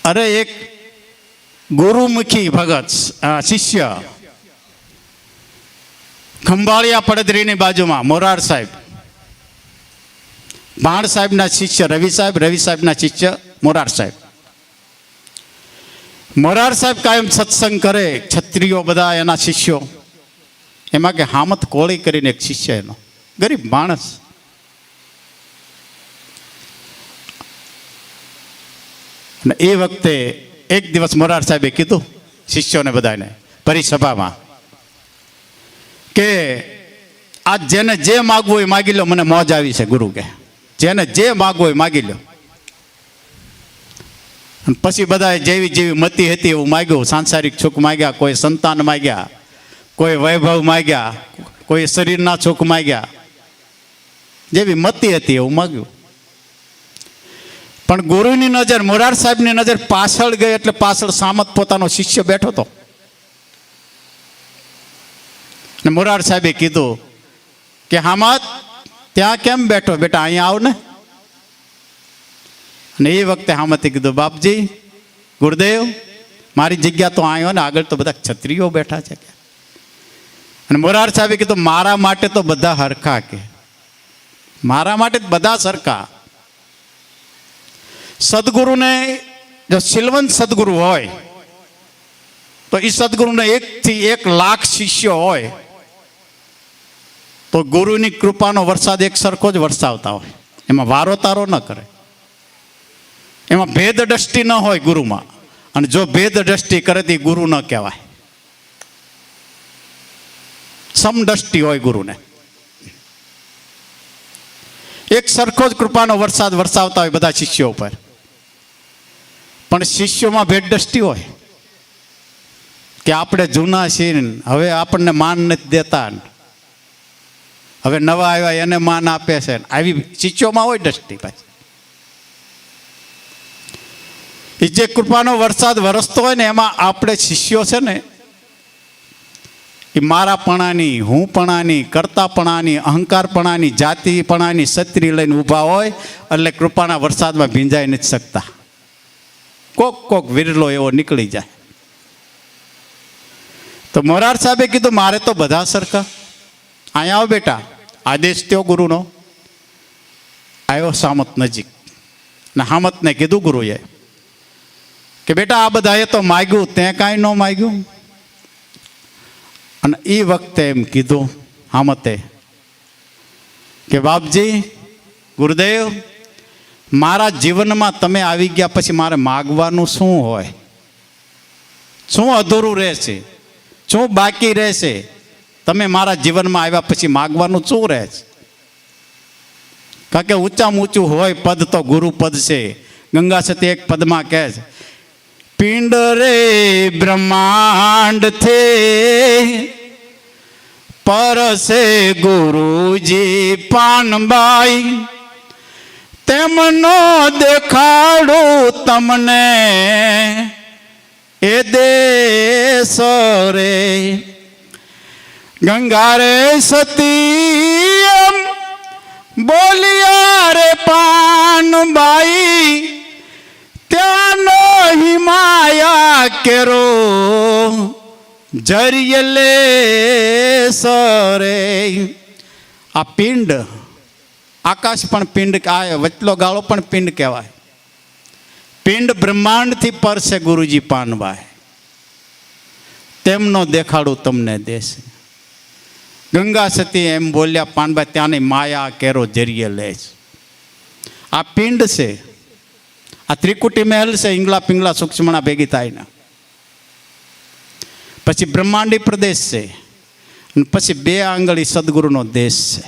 અરે એક ગુરુમુખી ભગત શિષ્ય ખંભાળિયા પડદરીની બાજુમાં મોરાર સાહેબ, ભાણ સાહેબના શિષ્ય રવિ સાહેબના શિષ્ય મોરાર સાહેબ. મોરાર સાહેબ કાયમ સત્સંગ કરે, ક્ષત્રિયો બધા એના શિષ્યો. એમાં કે હામત કોળી કરીને એક શિષ્ય એનો, ગરીબ માણસ. અને એ વખતે એક દિવસ મોરાર સાહેબે કીધું શિષ્યોને બધાને પરિસભામાં કે આ જેને જે માગવું હોય માગી લો, મને મોજ આવી છે. ગુરુ કે જેને જે માગવું હોય માગી લો. પછી બધાએ જેવી જેવી મતી હતી એવું માગ્યું. સાંસારિક સુખ માગ્યા, કોઈ સંતાન માગ્યા, કોઈ વૈભવ માગ્યા, કોઈ શરીરના સુખ માગ્યા, જેવી મતી હતી એવું માગ્યું. પણ ગુરુની નજર, મોરાર સાહેબની નજર પાછળ ગઈ એટલે પાછળ સામત પોતાનો શિષ્ય બેઠો હતો. અને મોરાર સાહેબે કીધું કે હામત ત્યાં કેમ બેઠો, બેટા અહીંયા આવ ને. અને એ વખતે હામતે કીધું બાપજી ગુરુદેવ મારી જગ્યા તો આવ્યો ને, આગળ તો બધા ક્ષત્રિયો બેઠા છે. અને મોરાર સાહેબે કીધું મારા માટે તો બધા હરખા, કે મારા માટે બધા સરખા. સદગુરુને જો શીલવંત સદગુરુ હોય તો એ સદગુરુને 1 થી 1 લાખ શિષ્યો હોય તો ગુરુની કૃપાનો વરસાદ એક સરખો જ વરસાવતા હોય. એમાં વારો તારો ન કરે, એમાં ભેદ દ્રષ્ટિ ન હોય ગુરુમાં. અને જો ભેદ દ્રષ્ટિ કરે તો ગુરુ ન કહેવાય. સમદ્રષ્ટિ હોય ગુરુને. એક સરખો જ કૃપાનો વરસાદ વરસાવતા હોય બધા શિષ્યો ઉપર. પણ શિષ્યોમાં ભેદ દ્રષ્ટિ હોય કે આપણે જૂના છીએ, હવે આપણને માન નથી દેતા, હવે નવા આવ્યા એને માન આપે છે. આવી શિષ્યોમાં હોય દ્રષ્ટિ. પાછી એ જે કૃપાનો વરસાદ વરસતો હોય ને એમાં આપણે શિષ્યો છે ને એ મારાપણાની, હુંપણાની, કરતાપણાની, અહંકારપણાની, જાતિપણાની છત્રી લઈને ઊભા હોય એટલે કૃપાના વરસાદમાં ભીંજાઈ નથી શકતા. કોક વિરલો એવો નીકળી જાય. તો મોરાર સાહેબે કીધું મારે તો બધા સરખા. અહીંયા આવો બેટા. આદેશ થયો ગુરુનો. આવ્યો સામત નજીક ને હામતને કીધું ગુરુએ કે બેટા આ બધાએ તો માગ્યું, તે કાંઈ ન માગ્યું. અને એ વખતે એમ કીધું હામતે કે બાપજી ગુરુદેવ મારા જીવનમાં તમે આવી ગયા પછી મારે માગવાનું શું હોય, શું અધૂરું રહેશે, શું બાકી રહેશે? તમે મારા જીવનમાં આવ્યા પછી માગવાનું શું રહે છે? કારણ કે ઊંચામાં ઊંચું હોય પદ તો ગુરુ પદ છે. ગંગા સતી એક પદમાં કહે છે પિંડ રે બ્રહ્માંડ થે પરસે ગુરુજી પાનબાઈ, તેમનો દેખાડું તમને એ દેશ રે. ગંગા રે સતી એમ બોલિયા રે પાનબાઈ, ત્યાંનો હિમાયા કેરો જરિય લે સરે. આ પિંડ, આકાશ પણ પિંડ, આ વચલો ગાળો પણ પિંડ કહેવાય. પિંડ બ્રહ્માંડથી પર છે ગુરુજી પાનભાઈ, તેમનો દેખાડું તમને દેશે. ગંગા સતી એમ બોલ્યા પાનભાઈ, ત્યાંની માયા કેરો જરિયે લે છે. આ પિંડ છે, આ ત્રિકુટી મહેલ છે, ઈંગલા પિંગલા સૂક્ષ્મણા ભેગી થાય ને. પછી બ્રહ્માંડી પ્રદેશ છે, અને પછી 2 આંગળી સદગુરુનો દેશ છે.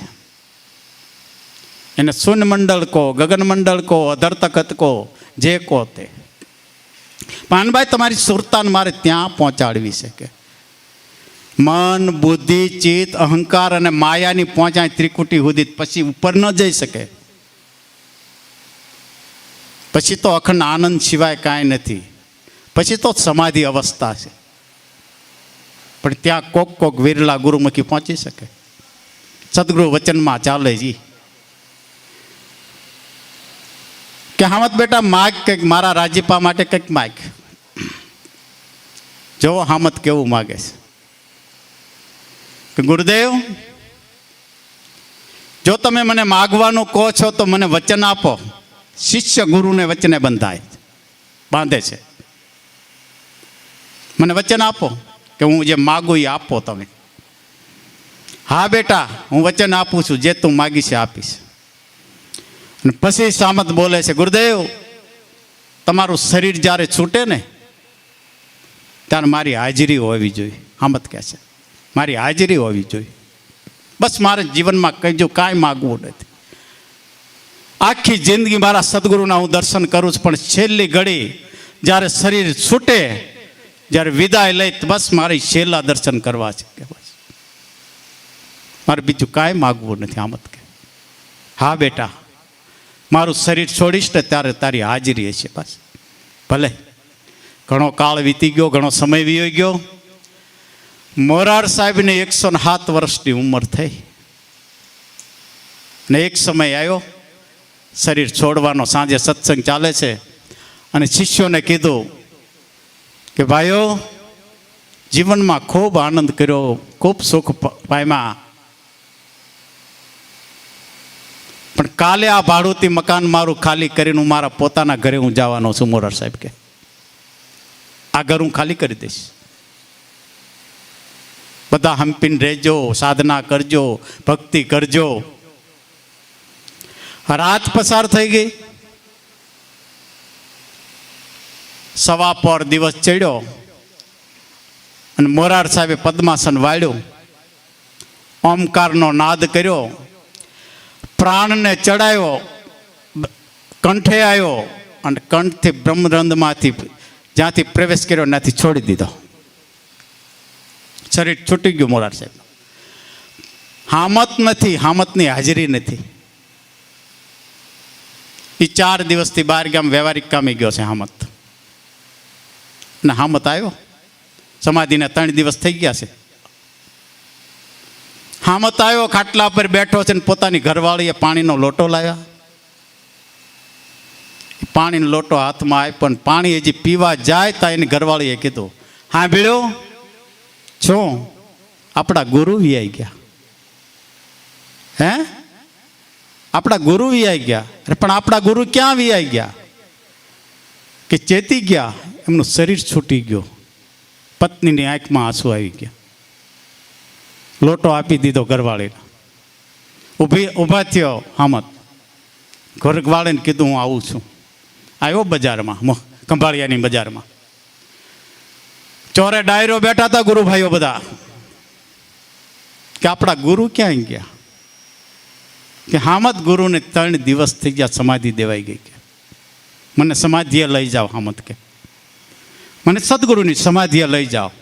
એને શૂન્ય મંડળ કહો, ગગન મંડળ કહો, અધર તખત કહો, જે કહો તે. પાનભાઈ તમારી સુરતાન મારે ત્યાં પહોંચાડવી છે કે મન, બુદ્ધિ, ચિત્ત, અહંકાર અને માયાની પહોંચાય ત્રિકુટી સુધી, પછી ઉપર ન જઈ શકે. પછી તો અખંડ આનંદ સિવાય કાંઈ નથી. પછી તો સમાધિ અવસ્થા છે. પણ ત્યાં કોક વિરલા ગુરુમુખી પહોંચી શકે. સદગુરુ વચનમાં ચાલે જી કે હામત બેટા માગ કંઈક મારા રાજીપા માટે કંઈક માગ. જો હામત કેવું માગે છે કે ગુરુદેવ, જો તમે મને માગવાનું કહો છો તો મને વચન આપો. શિષ્ય ગુરુને વચને બાંધે છે. મને વચન આપો કે હું જે માગું એ આપો તમે. હા બેટા, હું વચન આપું છું, જે તું માગી છે આપીશ. અને પછી સામત બોલે છે, ગુરુદેવ તમારું શરીર જ્યારે છૂટે ને ત્યારે મારી હાજરી હોવી જોઈએ. હામત કહે છે મારી હાજરી હોવી જોઈએ. બસ મારે જીવનમાં કહીજો કાંઈ માગવું નથી. આખી જિંદગી મારા સદગુરુના હું દર્શન કરું છું, પણ છેલ્લી ઘડી જ્યારે શરીર છૂટે, જ્યારે વિદાય લઈ, બસ મારે છેલ્લા દર્શન કરવા છે કે બસ મારે બીજું કાંઈ માગવું નથી. હામત કહે હા બેટા, મારું શરીર છોડીશ ને ત્યારે તારી હાજરી હશે. બસ ભલે ઘણો કાળ વીતી ગયો, ઘણો સમય વીતી ગયો. મોરાર સાહેબને 107 વર્ષની ઉંમર થઈ ને એક સમય આવ્યો શરીર છોડવાનો. સાંજે સત્સંગ ચાલે છે અને શિષ્યોને કીધું કે ભાઈઓ, જીવનમાં ખૂબ આનંદ કર્યો, ખૂબ સુખ પામ્યા, પણ કાલે આ ભાડુતી મકાન મારું ખાલી કરીને હું મારા પોતાના ઘરે હું જવાનો છું. મોરાર સાહેબ કે આ ઘર હું ખાલી કરી દઈશ. બધા હંપીને રહેજો, સાધના કરજો, ભક્તિ કરજો. રાત પસાર થઈ ગઈ. સવા પર દિવસ ચડ્યો અને મોરાર સાહેબે પદ્માસન વાળ્યું, ઓમકારનો નાદ કર્યો, પ્રાણને ચડાવ્યો, કંઠે આવ્યો અને કંઠથી બ્રહ્મરંધમાંથી જ્યાંથી પ્રવેશ કર્યો ત્યાંથી છોડી દીધો. શરીર છૂટી ગયું મોરાર સાહેબ. હામત નથી, હામતની હાજરી નથી. એ 4 દિવસથી 12 ગામ વ્યવહારિક કામે ગયો છે હામત. ને હામત આવ્યો, સમાધિને 3 દિવસ થઈ ગયા છે. હામત આવ્યો, ખાટલા પર બેઠો છે ને પોતાની ઘરવાળીએ પાણીનો લોટો લાવ્યા. પાણીનો લોટો હાથમાં આપ્યો પણ પાણી હજી પીવા જાય ત્યાં એની ઘરવાળીએ કીધું, હા ભીડ્યો શું આપણા ગુરુ વિયાઈ ગયા? હે, આપણા ગુરુ વિયાઈ ગયા? અરે પણ આપણા ગુરુ ક્યાં વિયાઈ ગયા? કે ચેતી ગયા, એમનું શરીર છૂટી ગયું. પત્નીની આંખમાં આંસુ આવી ગયા. લોટો આપી દીધો ઘરવાળીને. ઊભા થયો હામત. ઘરવાળીને કીધું હું આવું છું. આવ્યો બજારમાં, ખંભાળિયાની બજારમાં. ચોરે ડાયરો બેઠા હતા ગુરુભાઈઓ બધા, કે આપણા ગુરુ ક્યાં ગયા? કે હામત ગુરુને 3 દિવસ થઈ ગયા, સમાધિ દેવાઈ ગઈ. કે મને સમાધિએ લઈ જાઓ હામત કે, મને સદગુરુની સમાધિએ લઈ જાઓ.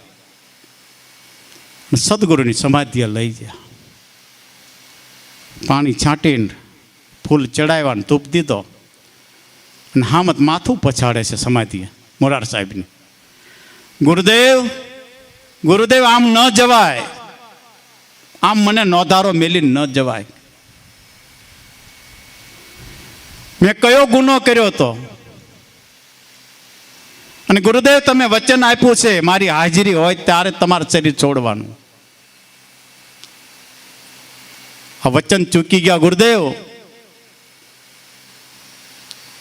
સદગુરુની સમાધિએ લઈ ગયા. પાણી છાંટીને ફૂલ ચડાવ્યા, ધૂપ દીધો અને હામત માથું પછાડે છે સમાધિએ મોરાર સાહેબને. ગુરુદેવ, ગુરુદેવ આમ ન જવાય, આમ મને નોધારો મેલીને ન જવાય. મેં કયો ગુનો કર્યો હતો? અને ગુરુદેવ તમે વચન આપ્યું છે મારી હાજરી હોય ત્યારે તમારે શરીર છોડવાનું. આ વચન ચૂકી ગયા ગુરુદેવ.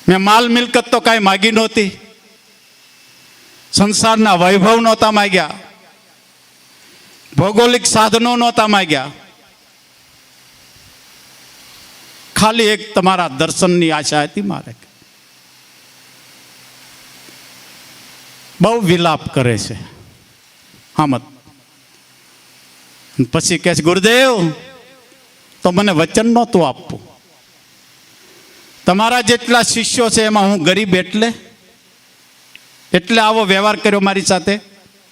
મેં માલ મિલકત તો કાંઈ માગી નહોતી, સંસારના વૈભવ નહોતા માગ્યા, ભૌગોલિક સાધનો નહોતા માગ્યા, ખાલી એક તમારા દર્શનની આશા હતી મારે. બહુ વિલાપ કરે છે હામત. પછી કહે છે ગુરુદેવ તો મને વચન નહોતું આપવું. તમારા જેટલા શિષ્યો છે એમાં હું ગરીબ એટલે આવો વ્યવહાર કર્યો મારી સાથે.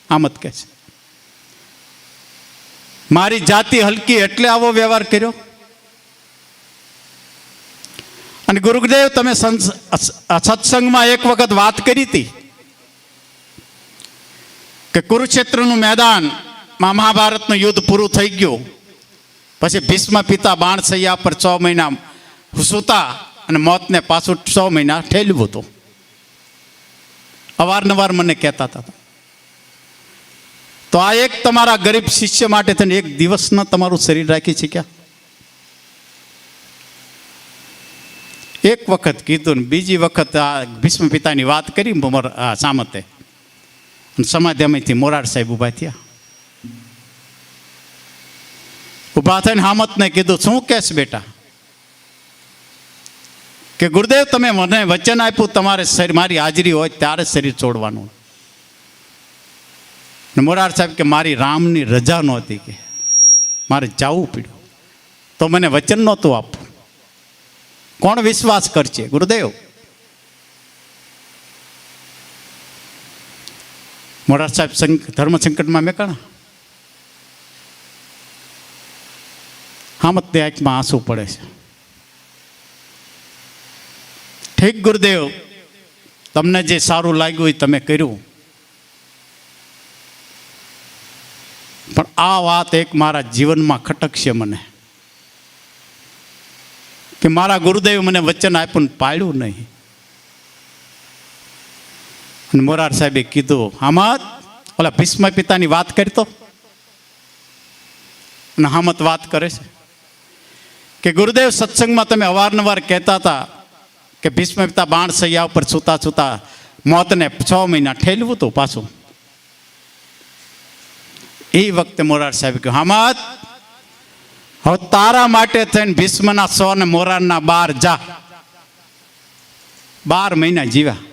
હામત કહે છે મારી જાતિ હલકી એટલે આવો વ્યવહાર કર્યો. અને ગુરુદેવ તમે સત્સંગમાં એક વખત વાત કરી હતી કે કુરુક્ષેત્રનું મેદાનમાં મહાભારતનું યુદ્ધ પૂરું થઈ ગયું, પછી ભીષ્મ પિતા બાણસૈયા પર 6 મહિના સૂતા અને મોતને પાછું 6 મહિના ઠેલવું હતું. અવારનવાર મને કહેતા હતા. તો આ એક તમારા ગરીબ શિષ્ય માટે થઈને એક દિવસના તમારું શરીર રાખી શક્યા? એક વખત કીધું ને બીજી વખત આ ભીષ્મ પિતાની વાત કરી સામતે. સમાધિમાંથી મોરાર સાહેબ ઊભા થયા. ઊભા થઈને હામતને કીધું, શું કહેશ બેટા? કે ગુરુદેવ તમે મને વચન આપ્યું તમારે મારી હાજરી હોય ત્યારે શરીર છોડવાનું. મોરાર સાહેબ કે મારી રામની રજા નહોતી, કે મારે જવું પડ્યું, તો મને વચન નહોતું આપવું. કોણ વિશ્વાસ કરશે? ગુરુદેવ. મોરાર સાહેબ ધર્મ સંકટમાં મેકાણા. હામતની આંખમાં આંસુ પડે છે. ઠીક ગુરુદેવ, તમને જે સારું લાગ્યું એ તમે કર્યું, પણ આ વાત એક મારા જીવનમાં ખટકશે મને, કે મારા ગુરુદેવ મને વચન આપ્યું ને પાળ્યું નહીં. અને મોરાર સાહેબે કીધું, હામત ઓલા ભીષ્મ પિતાની વાત કરતો. અને હામત વાત કરે છે કે ગુરુદેવ સત્સંગમાં તમે અવારનવાર કહેતા હતા કે ભીષ્મ પિતા બાણ સૈયા ઉપર સૂતા સૂતા મોતને 6 મહિના ઠેલવું હતું પાછું. એ વખતે મોરાર સાહેબ કહ્યું, હામત હવે તારા માટે થઈને ભીષ્મના 100 ને મોરારના 12 જા. 12 મહિના જીવ્યા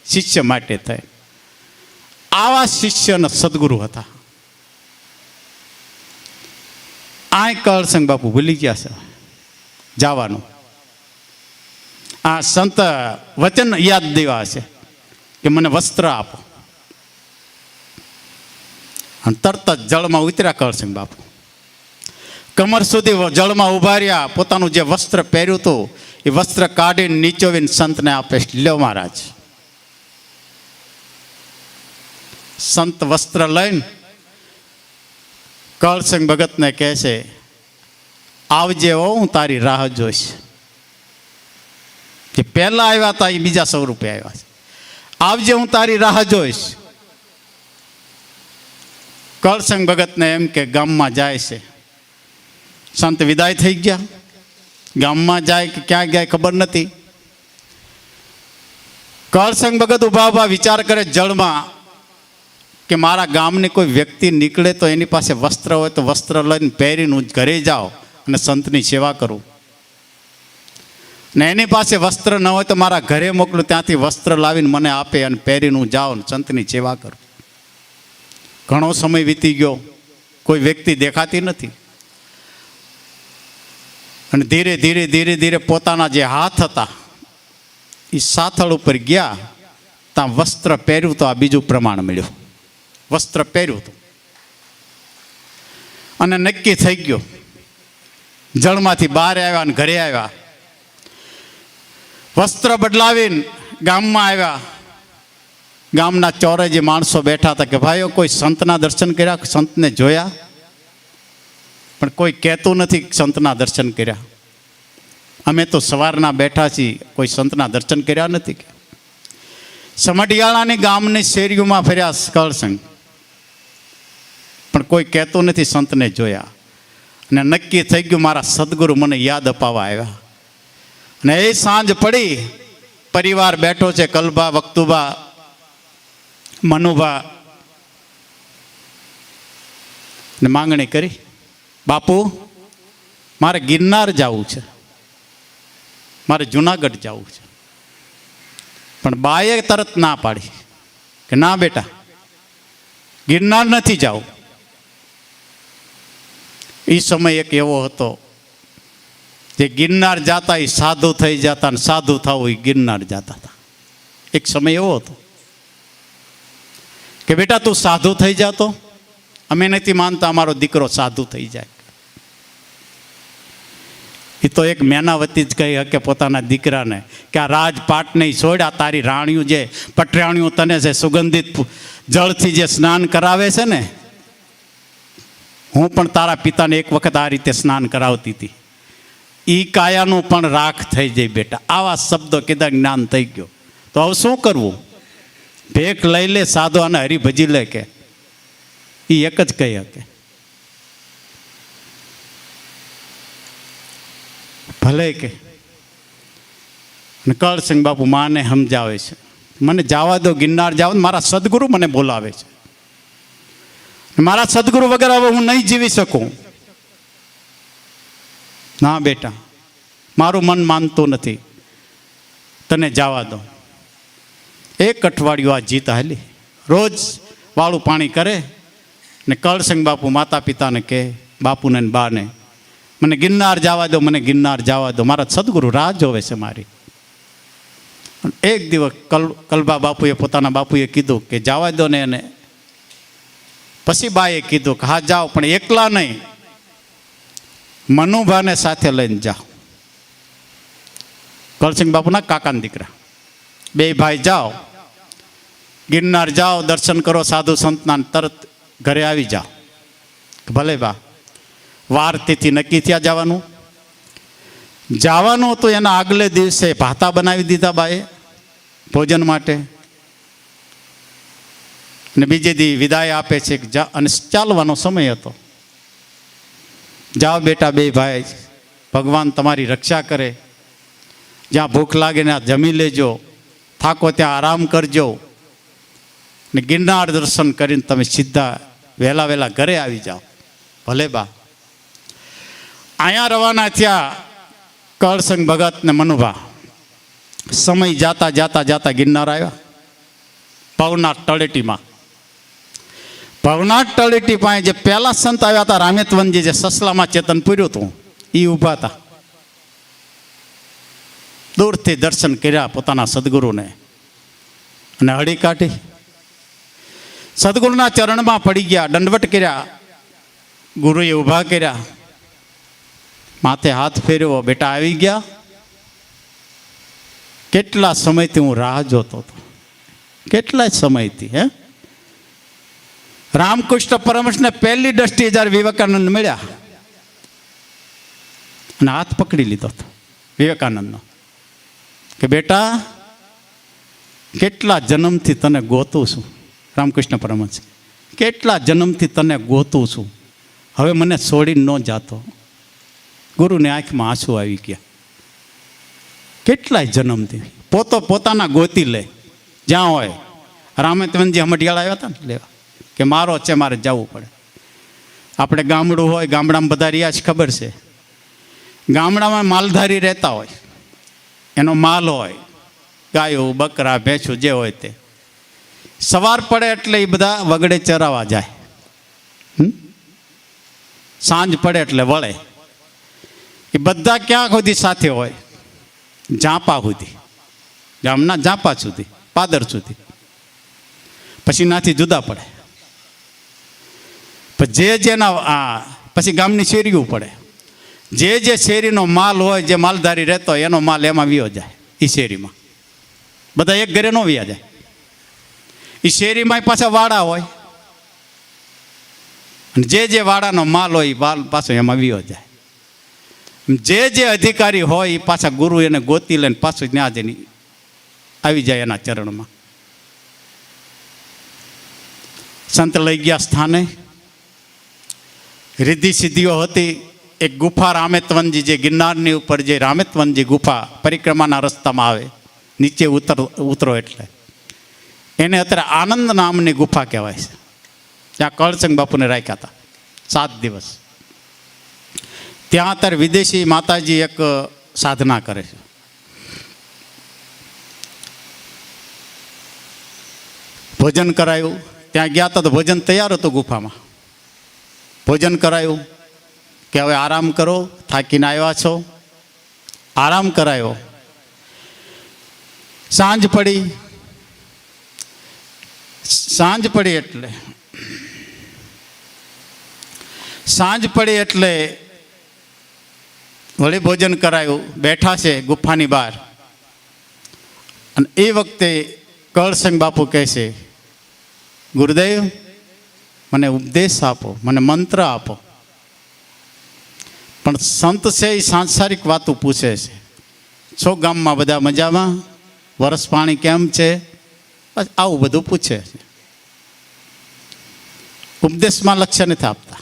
શિષ્ય માટે થાય. આવા શિષ્યના સદગુરુ હતા. આ કરસંગ બાપુ ભૂલી ગયા છે જવાનું. આ સંત વચન યાદ દેવા છે કે મને વસ્ત્ર આપો. અને તરત જ જળમાં ઉતર્યા કરસંગ બાપુ. કમર સુધી જળમાં ઉભા રહ્યા. પોતાનું જે વસ્ત્ર પહેર્યું હતું એ વસ્ત્ર કાઢીને નીચોવીને સંતને આપે. લ્યો મહારાજ. સંત વસ્ત્ર લઈને કરસંગ ભગતને કહે છે, આવજે હો, હું તારી રાહ જોઈશ. જે પહેલા આવ્યા હતા એ બીજા સ્વરૂપે આવ્યા છે. આવજે, હું તારી રાહ જોઈશ. કરસંગ ભગતને એમ કે ગામમાં જાય છે. સંત વિદાય થઈ ગયા. ગામમાં જાય કે ક્યાં ગયા ખબર નથી. કરસંગ ભગત ઊભા ઊભા વિચાર કરે જળમાં કે મારા ગામની કોઈ વ્યક્તિ નીકળે તો એની પાસે વસ્ત્ર હોય તો વસ્ત્ર લઈને પહેરીને હું ઘરે જાઉં અને સંતની સેવા કરું. ને એની પાસે વસ્ત્ર ન હોય તો મારા ઘરે મોકલું, ત્યાંથી વસ્ત્ર લાવીને મને આપે અને પહેરીને હું જાઉં ને સંતની સેવા કરું. ઘણો સમય વીતી ગયો, કોઈ વ્યક્તિ દેખાતી નથી. અને ધીરે ધીરે ધીરે ધીરે પોતાના જે હાથ હતા એ સાથળ ઉપર ગયા. ત્યાં વસ્ત્ર પહેર્યું તો આ બીજું પ્રમાણ મળ્યું. વસ્ત્ર પહેર્યું હતું અને નક્કી થઈ ગયો. જળમાંથી બહાર આવ્યા અને ઘરે આવ્યા. વસ્ત્ર બદલાવીને ગામમાં આવ્યા. ગામના ચોરે જે માણસો બેઠા હતા કે ભાઈઓ કોઈ સંતના દર્શન કર્યા, સંતને જોયા? પણ કોઈ કહેતું નથી સંતના દર્શન કર્યા. અમે તો સવારના બેઠા છીએ, કોઈ સંતના દર્શન કર્યા નથી. સમઢિયાળાની ગામની શેરીઓમાં ફર્યા કરસંગ, પણ કોઈ કહેતું નથી સંતને જોયા. અને નક્કી થઈ ગયું મારા સદગુરુ મને યાદ અપાવવા આવ્યા. અને એ સાંજ પડી, પરિવાર બેઠો છે, કલબા, વક્તુબા, મનુભા, ને માંગણી કરી, બાપુ મારે ગિરનાર જવું છે, મારે જુનાગઢ જવું છે. પણ બાએ તરત ના પાડી કે ના બેટા, ગિરનાર નથી જવું. એ સમય એક એવો હતો જે ગિરનાર જતા એ સાધુ થઈ જતા, ને સાધુ થવું એ ગિરનાર જતા હતા. એક સમય એવો હતો કે બેટા તું સાધુ થઈ જાતો, અમે નથી માનતા અમારો દીકરો સાધુ થઈ જાય. એ તો એક મેનાવતી જ કહી શકે પોતાના દીકરાને કે આ રાજપાટ નહીં છોડ, આ તારી રાણીઓ જે પટરાણીઓ તને છે સુગંધિત જળથી જે સ્નાન કરાવે છે ને, હું પણ તારા પિતાને એક વખત આ રીતે સ્નાન કરાવતી હતી. ઈ કાયાનું પણ રાખ થઈ જાય બેટા. આવા શબ્દો કીધા, જ્ઞાન થઈ ગયો. તો હવે શું કરવું? ભેખ લઈ લે સાધુ અને હરિભજી લે કે એ એક જ કહી શકે. ભલે કે કરસંગ બાપુ માને સમજાવે છે, મને જવા દો, ગિરનાર જાવ. મારા સદગુરુ મને બોલાવે છે. મારા સદગુરુ વગર હવે હું નહીં જીવી શકું. ના બેટા, મારું મન માનતું નથી, તને જવા દો. એક અઠવાડિયું આ જીત હાલી. રોજ વાળું પાણી કરે ને કરસંગ બાપુ માતા પિતાને કહે, બાપુને ને બાને, મને ગિરનાર જવા દો, મને ગિરનાર જવા દો. મારા સદગુરુ રાહ જોવે છે મારી. એક દિવસ કલબા બાપુએ પોતાના બાપુએ કીધું કે જવા દો ને એને. પછી બાએ કીધું કે હા જાઓ, પણ એકલા નહીં, મનુભાને સાથે લઈને જાઓ. કરસંગ બાપુના કાકાના દીકરા બે ભાઈ જાઓ, ગિરનાર જાઓ, દર્શન કરો સાધુ સંતના, તરત ઘરે આવી જાઓ. ભલે બા. વાર તિથિ નક્કી થયા જવાનું. જવાનું તો એના આગલે દિવસે ભાતા બનાવી દીધા બાએ ભોજન માટે, અને બીજે દી વિદાય આપે છે અને ચાલવાનો સમય હતો. જાઓ બેટા બે ભાઈ, ભગવાન તમારી રક્ષા કરે. જ્યાં ભૂખ લાગે ને જમી લેજો, થાકો ત્યાં આરામ કરજો, ને ગિરનાર દર્શન કરીને તમે સીધા વહેલા વહેલા ઘરે આવી જાઓ. ભલે બા. અહીંયા રવાના થયા કરસંગ ભગત ને મનુભા. સમય જાતા જાતા જાતા ગિરનાર આવ્યા. ભવનાથ તળેટીમાં. ભવનાથ તળેટી પાસે જે પહેલા સંત આવ્યા હતા, રામેતવનજી, જે સસલામાં ચેતન પૂર્યું હતું, એ ઊભા હતા. દૂરથી દર્શન કર્યા પોતાના સદગુરુને અને હળી કાઢી. સદગુરુના ચરણમાં પડી ગયા, દંડવટ કર્યા. ગુરુએ ઊભા કર્યા, માથે હાથ ફેરવ્યો, બેટા આવી ગયા. કેટલા સમયથી હું રાહ જોતો હતો, કેટલા સમયથી. હે રામકૃષ્ણ પરમહંસને પહેલી દ્રષ્ટિએ જ્યારે વિવેકાનંદ મળ્યા અને હાથ પકડી લીધો હતો વિવેકાનંદનો, કે બેટા કેટલા જન્મથી તને ગોતું છું. રામકૃષ્ણ પરમહંસ, કેટલા જન્મથી તને ગોતું છું, હવે મને છોડીને ન જાતો. ગુરુની આંખમાં આંસુ આવી ગયા. કેટલાય જન્મથી પોતાના ગોતી લે જ્યાં હોય. રામેતવનજી હમડિયાળ આવ્યા હતા ને લેવા, કે મારો છે, મારે જવું પડે. આપણે ગામડું હોય, ગામડામાં બધા રહ્યા છે, ખબર છે. ગામડામાં માલધારી રહેતા હોય, એનો માલ હોય, ગાયો બકરા ભેંસું જે હોય તે. સવાર પડે એટલે એ બધા વગડે ચરાવવા જાય. સાંજ પડે એટલે વળે. એ બધા ક્યાં સુધી સાથે હોય? ઝાંપા સુધી, ગામના ઝાંપા સુધી, પાદર સુધી. પછી નાથી જુદા પડે. જે જેના પછી ગામની શેરીઓ પડે. જે શેરીનો માલ હોય, જે માલધારી રહેતો હોય, એનો માલ એમાં વિયો જાય. એ શેરીમાં બધા એક ઘરે ન વ્યા જાય. એ શેરીમાં પાછા વાડા હોય, અને જે વાડાનો માલ હોય એ માલ પાછો એમાં વિયો જાય. જે અધિકારી હોય એ પાછા ગુરુ એને ગોતી લઈને પાછું ત્યાં જઈને આવી જાય એના ચરણમાં. સંત લઈ ગયા સ્થાને. રિદ્ધિ સિદ્ધિઓ હતી. એક ગુફા રામેતવનજી, જે ગિરનારની ઉપર જે રામેતવનજી ગુફા પરિક્રમાના રસ્તામાં આવે, નીચે ઉતરો એટલે એને અત્યારે આનંદ નામની ગુફા કહેવાય છે. ત્યાં કરસંગ બાપુને રાખ્યા હતા 7 દિવસ. ત્યાં અત્યારે વિદેશી માતાજી એક સાધના કરે છે. ભોજન કરાયું. ત્યાં ગયા હતા તો ભોજન તૈયાર હતું ગુફામાં. ભોજન કરાયું કે હવે આરામ કરો, થાકીને આવ્યા છો, આરામ કરાયો. સાંજ પડી. સાંજ પડી એટલે વળી ભોજન કરાયું. બેઠા છે ગુફાની બહાર. અને એ વખતે કરસંગ બાપુ કહે છે, ગુરુદેવ મને ઉપદેશ આપો, મને મંત્ર આપો. પણ સંત છે એ સાંસારિક વાતો પૂછે છે. છો ગામમાં બધા મજામાં? વરસ પાણી કેમ છે? બસ આવું બધું પૂછે છે. ઉપદેશમાં લક્ષ્ય નથી આપતા.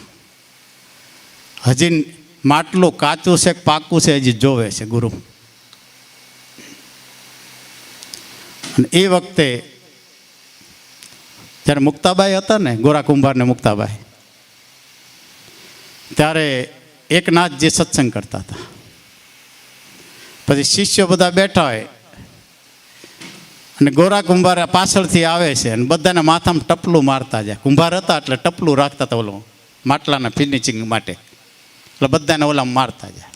હજી માટલું કાચું છે કે પાકું છે હજી જોવે છે ગુરુ. અને એ વખતે જ્યારે મુક્તાબાઈ હતા ને, ગોરા કુંભારને મુક્તાબાઈ, ત્યારે એકનાથજી સત્સંગ કરતા હતા. પછી શિષ્યો બધા બેઠા હોય અને ગોરા કુંભાર પાછળથી આવે છે અને બધાને માથામાં ટપલું મારતા જાય. કુંભાર હતા એટલે ટપલું રાખતા હતા ઓલું માટલાના ફિનિશિંગ માટે, એટલે બધાને ઓલા મારતા જાય.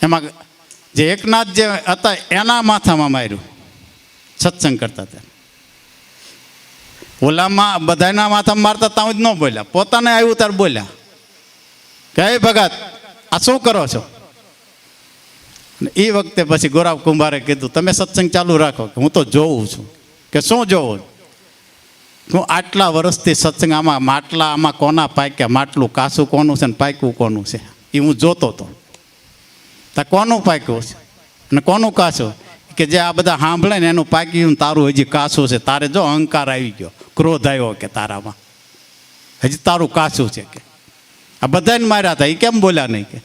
એમાં જે એકનાથ જે હતા એના માથામાં માર્યું સત્સંગ કરતા હતા. ઓલામાં બધાના માથામાં મારતા ત્યાં જ ન બોલ્યા, પોતાને આવ્યું ત્યારે બોલ્યા કે હે ભગત આ શું કરો છો? એ વખતે પછી ગોરા કુંભારે કીધું તમે સત્સંગ ચાલુ રાખો, કે હું તો જોઉં છું. કે શું જોવું? હું આટલા વર્ષથી સત્સંગ આમાં માટલા આમાં કોના પાક્યા, માટલું કાસું કોનું છે ને પાક્યું કોનું છે એ હું જોતો હતો. તા કોનું પાક્યું છે અને કોનું કાસું? કે જે આ બધા સાંભળે ને એનું પાક્યું, તારું હજી કાસું છે. તારે જો અહંકાર આવી ગયો, ક્રોધ આવ્યો કે તારામાં, હજી તારું કાસું છે. કે આ બધાને માર્યા હતા, એ કેમ બોલ્યા નહીં? કે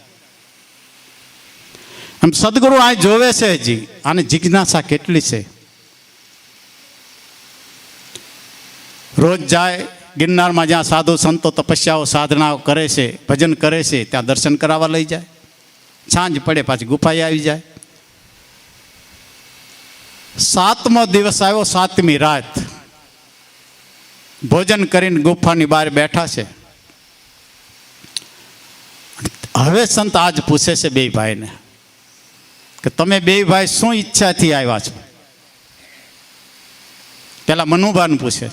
આમ સદગુરુ આ જોવે છે હજી, આને જિજ્ઞાસા કેટલી છે. રોજ જાય ગિરનારમાં, જ્યાં સાધુ સંતો તપસ્યાઓ સાધનાઓ કરે છે, ભજન કરે છે, ત્યાં દર્શન કરાવવા લઈ જાય. સાંજ પડે પાછી ગુફાએ આવી જાય. 7મો દિવસ આવ્યો, 7મી રાત ભોજન કરીને ગુફાની બહાર બેઠા છે. હવે સંત આજ પૂછે છે બે ભાઈને કે તમે બે ભાઈ શું ઈચ્છાથી આવ્યા છો? પેલા મનુભાઈને પૂછે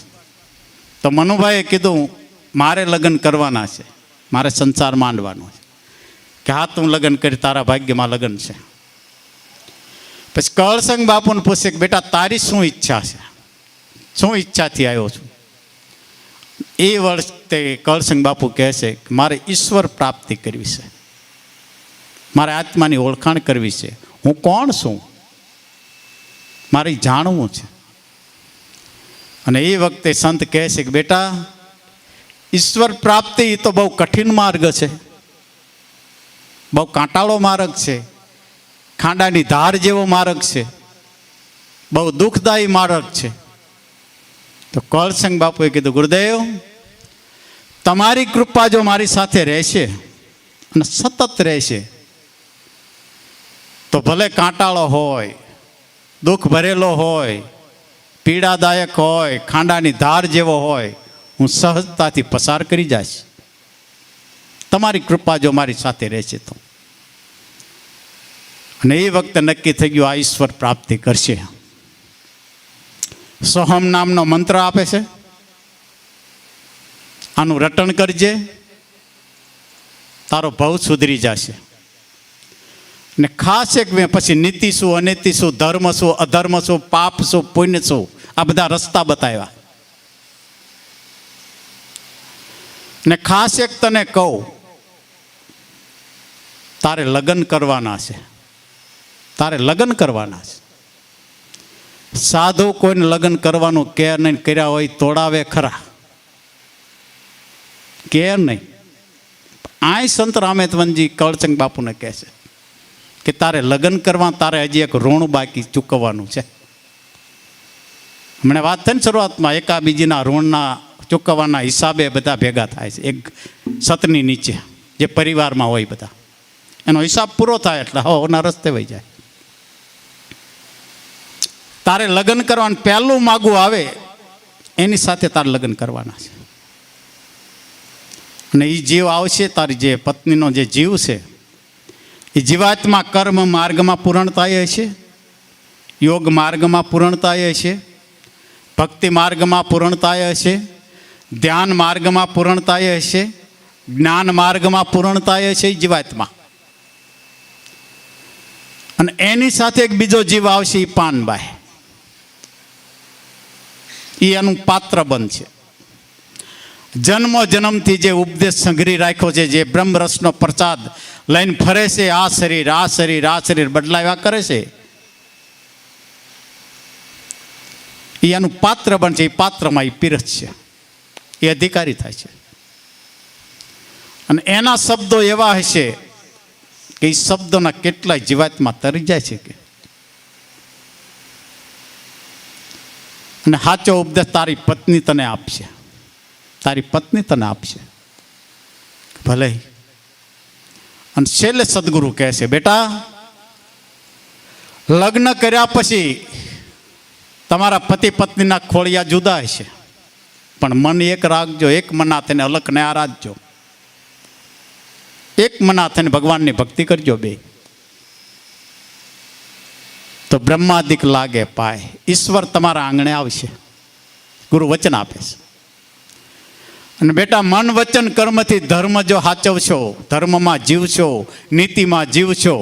તો મનુભાઈએ કીધું મારે લગ્ન કરવાના છે, મારે સંસાર માંડવાનો છે. કે હા તું લગ્ન કરી, તારા ભાગ્યમાં લગ્ન છે. પછી કળસંગ બાપુને પૂછે કે બેટા તારી શું ઈચ્છા છે, શું ઈચ્છાથી આવ્યો છું? એ વખતે કળસંગ બાપુ કહે છે કે મારે ઈશ્વર પ્રાપ્તિ કરવી છે, મારે આત્માની ઓળખાણ કરવી છે. હું કોણ છું મારે જાણવું છે. અને એ વખતે સંત કહે છે કે બેટા ઈશ્વર પ્રાપ્તિ તો બહુ કઠિન માર્ગ છે, બહુ કાંટાળો માર્ગ છે, ખાંડાની ધાર જેવો માર્ગ છે, બહુ દુઃખદાયી માર્ગ છે. તો કળસંગ બાપુએ કીધું ગુરુદેવ તમારી કૃપા જો મારી સાથે રહેશે અને સતત રહેશે તો ભલે કાંટાળો હોય, દુઃખ ભરેલો હોય, પીડાદાયક હોય, ખાંડાની ધાર જેવો હોય, હું સહજતાથી પસાર કરી જઈશ તમારી કૃપા જો મારી સાથે રહેશે તો. અને એ વખતે નક્કી થઈ ગયું આ ઈશ્વર પ્રાપ્તિ કરશે. સોહમ નામનો મંત્ર આપે છે, આનું રટણ કરજે, તારો ભવ સુધરી જશે. ને ખાસ એક મેં પછી નીતિ શું, અનીતિ શું, ધર્મ શું, અધર્મ શું, પાપ શું, પુણ્ય શું, આ બધા રસ્તા બતાવ્યા. ને ખાસ એક તને કહું, તારે લગ્ન કરવાના છે, તારે લગ્ન કરવાના છે. સાધુ કોઈને લગ્ન કરવાનું કે નહીં, કર્યા હોય તોડાવે ખરા, કે નહીં. આય સંત રામેતવનજી કળસંગ બાપુને કહે છે કે તારે લગ્ન કરવા, તારે હજી એક ઋણ બાકી ચૂકવવાનું છે. હમણાં વાત થઈ ને શરૂઆતમાં, એકાબીજીના ઋણના ચૂકવવાના હિસાબે બધા ભેગા થાય છે એક સતની નીચે, જે પરિવારમાં હોય બધા, એનો હિસાબ પૂરો થાય એટલે હોના રસ્તે વહી જાય. તારે લગ્ન કરવાનું પહેલું માગું આવે એની સાથે તારે લગ્ન કરવાના છે. અને એ જીવ આવશે, તારી જે પત્નીનો જે જીવ છે એ જીવાત્મા કર્મ માર્ગમાં પૂર્ણતા હશે, યોગ માર્ગમાં પૂર્ણતા હશે, ભક્તિ માર્ગમાં પૂર્ણતા હશે, ધ્યાન માર્ગમાં પૂર્ણતા હશે, જ્ઞાન માર્ગમાં પૂર્ણતા હશે જીવાત્મા. અને એની સાથે એક બીજો જીવ આવશે, એ પાનબાઈ, એ એનું પાત્ર બનશે. જન્મ જન્મથી જે ઉપદેશ સંઘરી રાખ્યો છે, જે બ્રહ્મરસનો પ્રસાદ લઈને ફરે છે, આ શરીર બદલાવ્યા કરે છે, એ આનું પાત્ર બનશે. એ પાત્રમાં એ પીરસશે, એ અધિકારી થાય છે. અને એના શબ્દો એવા હશે કે એ શબ્દોના કેટલાય જીવાતમાં તરી જાય છે. અને સાચો ઉપદેશ તારી પત્ની તને આપશે, તારી પત્ની તને આપશે ભલે. અને છેલ્લે સદગુરુ કહે છે, બેટા લગ્ન કર્યા પછી તમારા પતિ પત્નીના ખોળિયા જુદા હશે, પણ મન એક રાખજો, એક મના થઈને અલખને આરાધજો, એક મના થઈને ભગવાનની ભક્તિ કરજો. બે તો બ્રહ્માદિક લાગે પાય, ઈશ્વર તમારા આંગણે આવશે. ગુરુ વચન આપે છે. અને બેટા મન વચન કર્મથી ધર્મ જો સાચવશો, ધર્મમાં જીવશો, નીતિમાં જીવશો,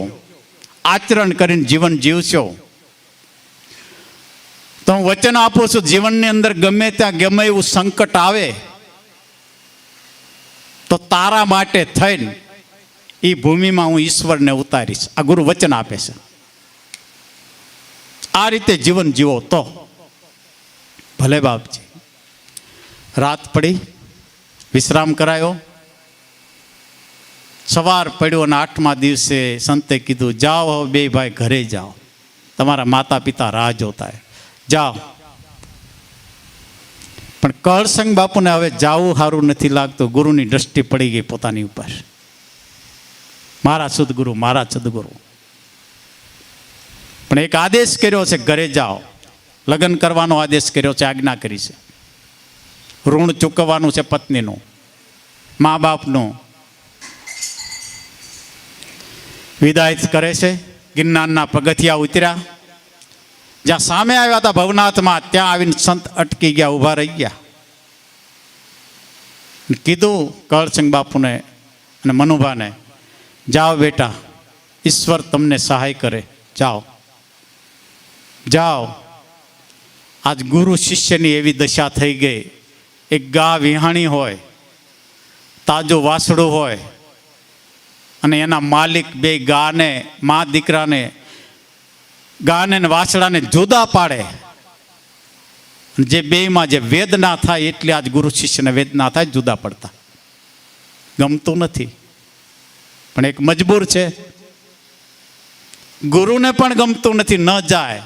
આચરણ કરીને જીવન જીવશો, તો હું વચન આપું છું, જીવનની અંદર ગમે ત્યાં ગમે એવું સંકટ આવે તો તારા માટે થઈને એ ભૂમિમાં હું ઈશ્વરને ઉતારીશ. આ ગુરુ વચન આપે છે. આ રીતે જીવન જીવો તો ભલે. બાપજી રાત પડી, વિશ્રામ કરાયો, સવાર પડ્યો અને 8મા દિવસે સંતે કીધું, જાઓ બે ભાઈ ઘરે જાઓ, તમારા માતા પિતા રાહ જોતા જાઓ. પણ કરસંગ બાપુને હવે જાવું સારું નથી લાગતું. ગુરુની દ્રષ્ટિ પડી ગઈ પોતાની ઉપર. મારા સદગુરુ, મારા સદગુરુ. પણ એક આદેશ કર્યો છે, ઘરે જાઓ. લગ્ન કરવાનો આદેશ કર્યો છે, આજ્ઞા કરી છે. ઋણ ચૂકવવાનું છે પત્નીનું, મા બાપનું. વિદાય કરે છે. ગિરનારના પગથિયા ઉતર્યા. જ્યાં સામે આવ્યા હતા ભવનાથમાં, ત્યાં આવીને સંત અટકી ગયા, ઊભા રહી ગયા. કીધું કરસંગ બાપુને અને મનુભાને, જાઓ બેટા, ઈશ્વર તમને સહાય કરે, જાઓ જાઓ. આજ ગુરુ શિષ્યની એવી દશા થઈ ગઈ. એક ગા વિહાણી હોય, તાજો વાસડું હોય, અને એના માલિક બે ગાને, મા દીકરાને, ગાને ને વાસડાને જુદા પાડે. જે બેમાં જે વેદના થાય એટલી આજ ગુરુ શિષ્યને વેદના થાય, જુદા પડતા. ગમતું નથી, પણ એક મજબૂર છે. ગુરુને પણ ગમતું નથી, ન જાય,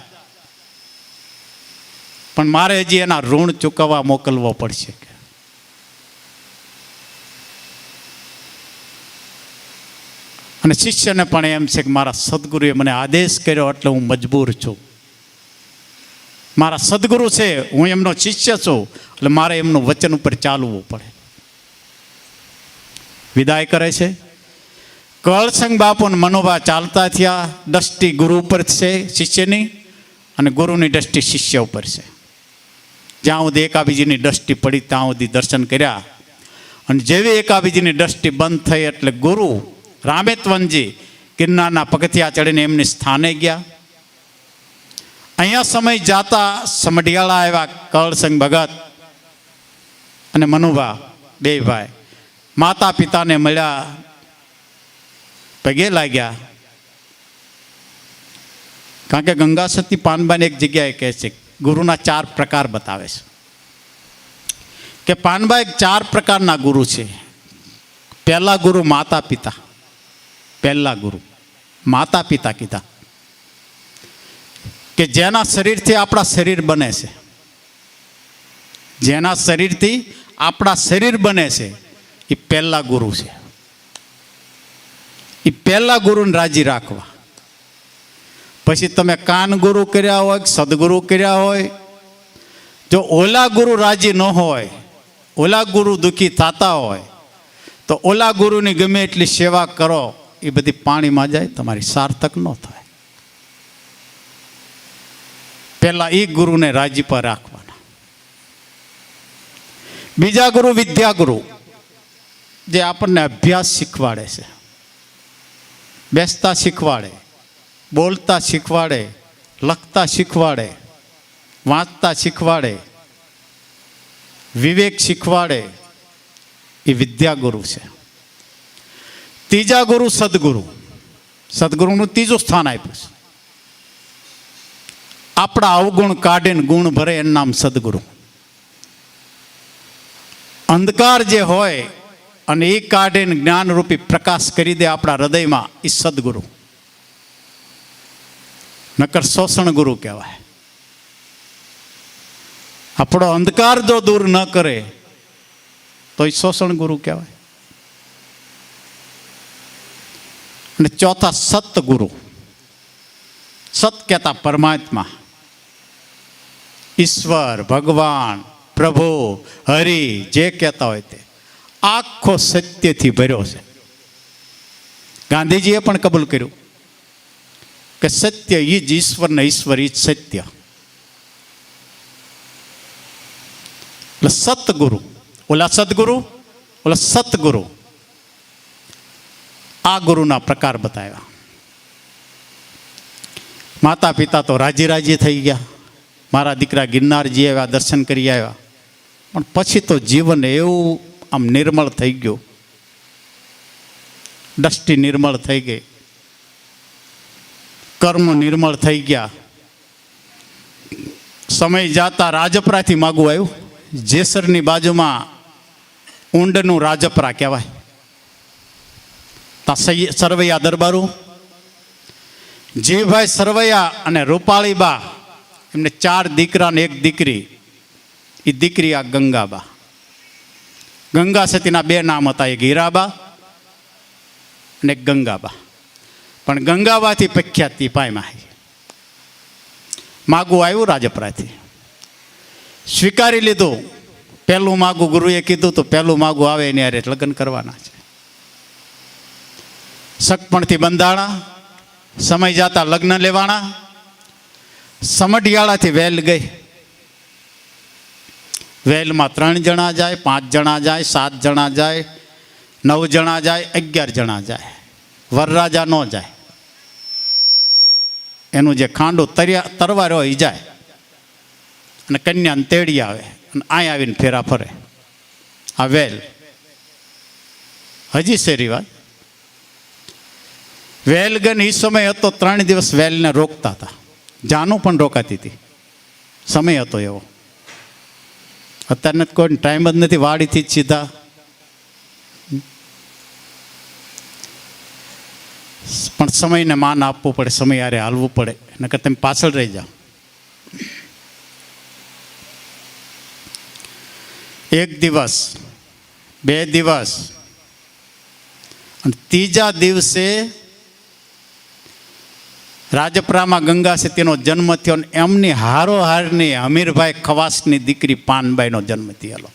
પણ મારે હજી એના ઋણ ચૂકવવા મોકલવો પડશે. અને શિષ્યને પણ એમ છે કે મારા સદગુરુએ મને આદેશ કર્યો એટલે હું મજબૂર છું. મારા સદગુરુ છે, હું એમનો શિષ્ય છું, એટલે મારે એમનું વચન ઉપર ચાલવું પડે. વિદાય કરે છે. કરસંગ બાપુ અને મનોબા ચાલતા થયા. દ્રષ્ટિ ગુરુ ઉપર છે શિષ્યની, અને ગુરુની દ્રષ્ટિ શિષ્ય ઉપર છે. જ્યાં સુધી એકાબીજીની દ્રષ્ટિ પડી ત્યાં સુધી દર્શન કર્યા. અને જેવી એકાબીજીની દ્રષ્ટિ બંધ થઈ એટલે ગુરુ રામેત્વનજી ગિરનારના પગથિયા ચડીને એમની સ્થાને ગયા. અહીંયા સમય જાતા સમઢિયાળા આવ્યા. કરસંગ ભગત અને મનુભા બે ભાઈ માતા પિતાને મળ્યા, પગે લાગ્યા. કારણ કે ગંગા સતી પાનબાઈ એક જગ્યાએ કહે છે, ગુરુના 4 પ્રકાર બતાવે છે કે પાનબાઈ 4 પ્રકારના ગુરુ છે. પહેલા ગુરુ માતા પિતા. પહેલા ગુરુ માતા પિતા કીધા કે જેના શરીરથી આપણા શરીર બને છે, જેના શરીરથી આપણા શરીર બને છે, એ પહેલા ગુરુ છે. એ પહેલા ગુરુને રાજી રાખવા. પછી તમે કાન ગુરુ કર્યા હોય, સદગુરુ કર્યા હોય, જો ઓલા ગુરુ રાજી ન હોય, ઓલા ગુરુ દુઃખી થતા હોય, તો ઓલા ગુરુની ગમે એટલી સેવા કરો, એ બધી પાણીમાં જાય, તમારી સાર્થક ન થાય. પહેલા એ ગુરુને રાજી પર રાખવાના. બીજા ગુરુ વિદ્યા ગુરુ, જે આપણને અભ્યાસ શીખવાડે છે, બેસતા શીખવાડે, બોલતા શીખવાડે, લખતા શીખવાડે, વાંચતા શીખવાડે, વિવેક શીખવાડે, એ વિદ્યાગુરુ છે. ત્રીજા ગુરુ સદગુરુ. સદગુરુનું ત્રીજું સ્થાન આપ્યું છે. આપણા અવગુણ કાઢીને ગુણ ભરે એનું નામ સદગુરુ. અંધકાર જે હોય અને એ કાઢીને જ્ઞાનરૂપી પ્રકાશ કરી દે આપણા હૃદયમાં, એ સદગુરુ. નકર શોષણ ગુરુ કહેવાય. આપણો અંધકાર જો દૂર ન કરે તો એ શોષણ ગુરુ કહેવાય. અને ચોથા સતગુરુ. સત કહેતા પરમાત્મા, ઈશ્વર, ભગવાન, પ્રભુ, હરિ, જે કહેતા હોય તે આખો સત્યથી ભર્યો છે. ગાંધીજીએ પણ કબૂલ કર્યું કે સત્ય એ જ ઈશ્વર ને ઈશ્વર એ જ સત્ય. એટલે સતગુરુ, ઓલા સદગુરુ, ઓલા સતગુરુ. આ ગુરુના પ્રકાર બતાવ્યા. માતા પિતા તો રાજી રાજી થઈ ગયા. મારા દીકરા ગિરનારજી આવ્યા, દર્શન કરી આવ્યા. પણ પછી તો જીવન એવું આમ નિર્મળ થઈ ગયું, દ્રષ્ટિ નિર્મળ થઈ ગઈ, કર્મ નિર્મળ થઈ ગયા. સમય જાતા રાજપરાથી માગું આવ્યું. જેસરની બાજુમાં ઊંડનું રાજપરા કહેવાય. ત્યાં સરવૈયા દરબારું, જીભાઈ સરવૈયા અને રૂપાળીબા, એમને 4 દીકરા ને 1 દીકરી. એ દીકરી આ ગંગાબા. ગંગા સતીના 2 નામ હતા, એક હીરાબા અને એક ગંગાબા. પણ ગંગાબાથી પ્રખ્યાત પાયમાં માગું આવ્યું રાજપરાથી. સ્વીકારી લીધું. પહેલું માગું ગુરુએ કીધું તો પહેલું માગું આવે એની હારે લગ્ન કરવાના છે. સગપણથી બંધાણા. સમય જતા લગ્ન લેવાના. સમઢિયાળાથી વેલ ગઈ. વેલમાં 3 જણા જાય, 5 જણા જાય, 7 જણા જાય, 9 જણા જાય, 11 જણા જાય. વરરાજા ન જાય. એનું જે ખાંડું તરવાર હોય એ જાય અને કન્યાને તેડી આવે અને અહીં આવીને ફેરા ફરે. આ વેલ હજી છે રિવાજ. વેલગન એ સમય હતો, 3 દિવસ વેલને રોકતા હતા. જાનું પણ રોકાતી હતી. સમય હતો એવો. અત્યારે કોઈ ટાઈમ જ નથી, વાડીથી જ સીધા. પણ સમયને માન આપવું પડે, સમય હારે હાલવું પડે, નકર તમે પાછળ રહી જાઓ. 1 દિવસ, 2 દિવસ, અને 3જા દિવસે રાજપરામાં ગંગા સતીનો જન્મ થયો. એમની હારોહારની હમીરભાઈ ખવાસની દીકરી પાનબાઈનો જન્મ થયેલો.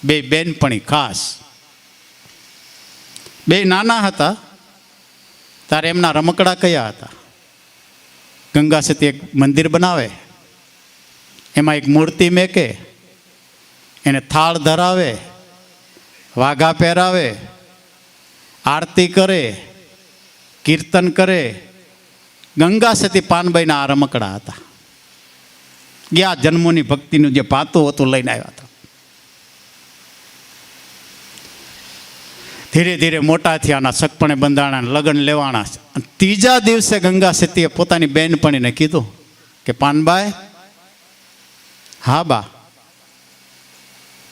2 બેનપણી ખાસ. 2 નાના હતા તારે એમના રમકડા કયા હતા. ગંગા સતી એક મંદિર બનાવે, એમાં એક મૂર્તિ મેકે, એને થાળ ધરાવે, વાઘા પહેરાવે, આરતી કરે, કીર્તન કરે. ગંગા સતી પાનબાઈના આ રમકડા હતા. ગયા જન્મોની ભક્તિનું જે પાતું હતું લઈને આવ્યા હતા. ધીરે ધીરે મોટા થયાના, સગપણે બંધાણા, લગ્ન લેવાના. 3જા દિવસે ગંગા સતીએ પોતાની બહેનપણીને કીધું કે પાનબાઈ, હા બા,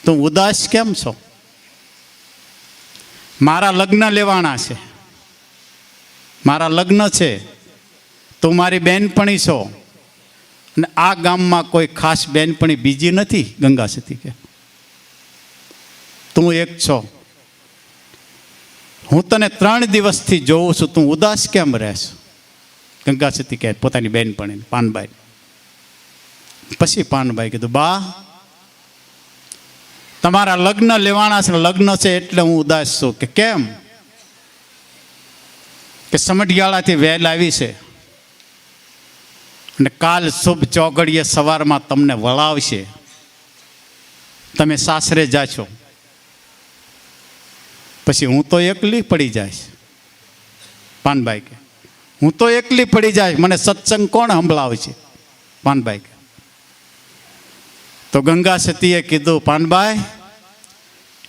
તું ઉદાસ કેમ છો? મારા લગ્ન લેવાના છે, મારા લગ્ન છે, તું મારી બહેનપણી છો, અને આ ગામમાં કોઈ ખાસ બહેનપણી બીજી નથી. ગંગા સતી કે તું એક છો. હું તને 3 દિવસથી જોઉં છું, તું ઉદાસ કેમ રહેશ? ગંગા સતી કહે પોતાની બહેનપણીને, પાનબાઈ. પછી પાનબાઈ કીધું, બા, તમારા લગ્ન લેવાના છે, લગ્ન છે એટલે હું ઉદાસ છું. કે કેમ? કે સમઢિયાળાથી વેલ આવી છે અને કાલ શુભ ચોઘડીએ સવારમાં તમને વળાવશે. તમે સાસરે જાશો, પછી હું તો એકલી પડી જઈશ. પાનબાઈ કે હું તો એકલી પડી જઈશ, મને સત્સંગ કોણ સંભળાવશે? પાનબાઈ કે તો ગંગા સતીએ કીધું, પાનબાઈ,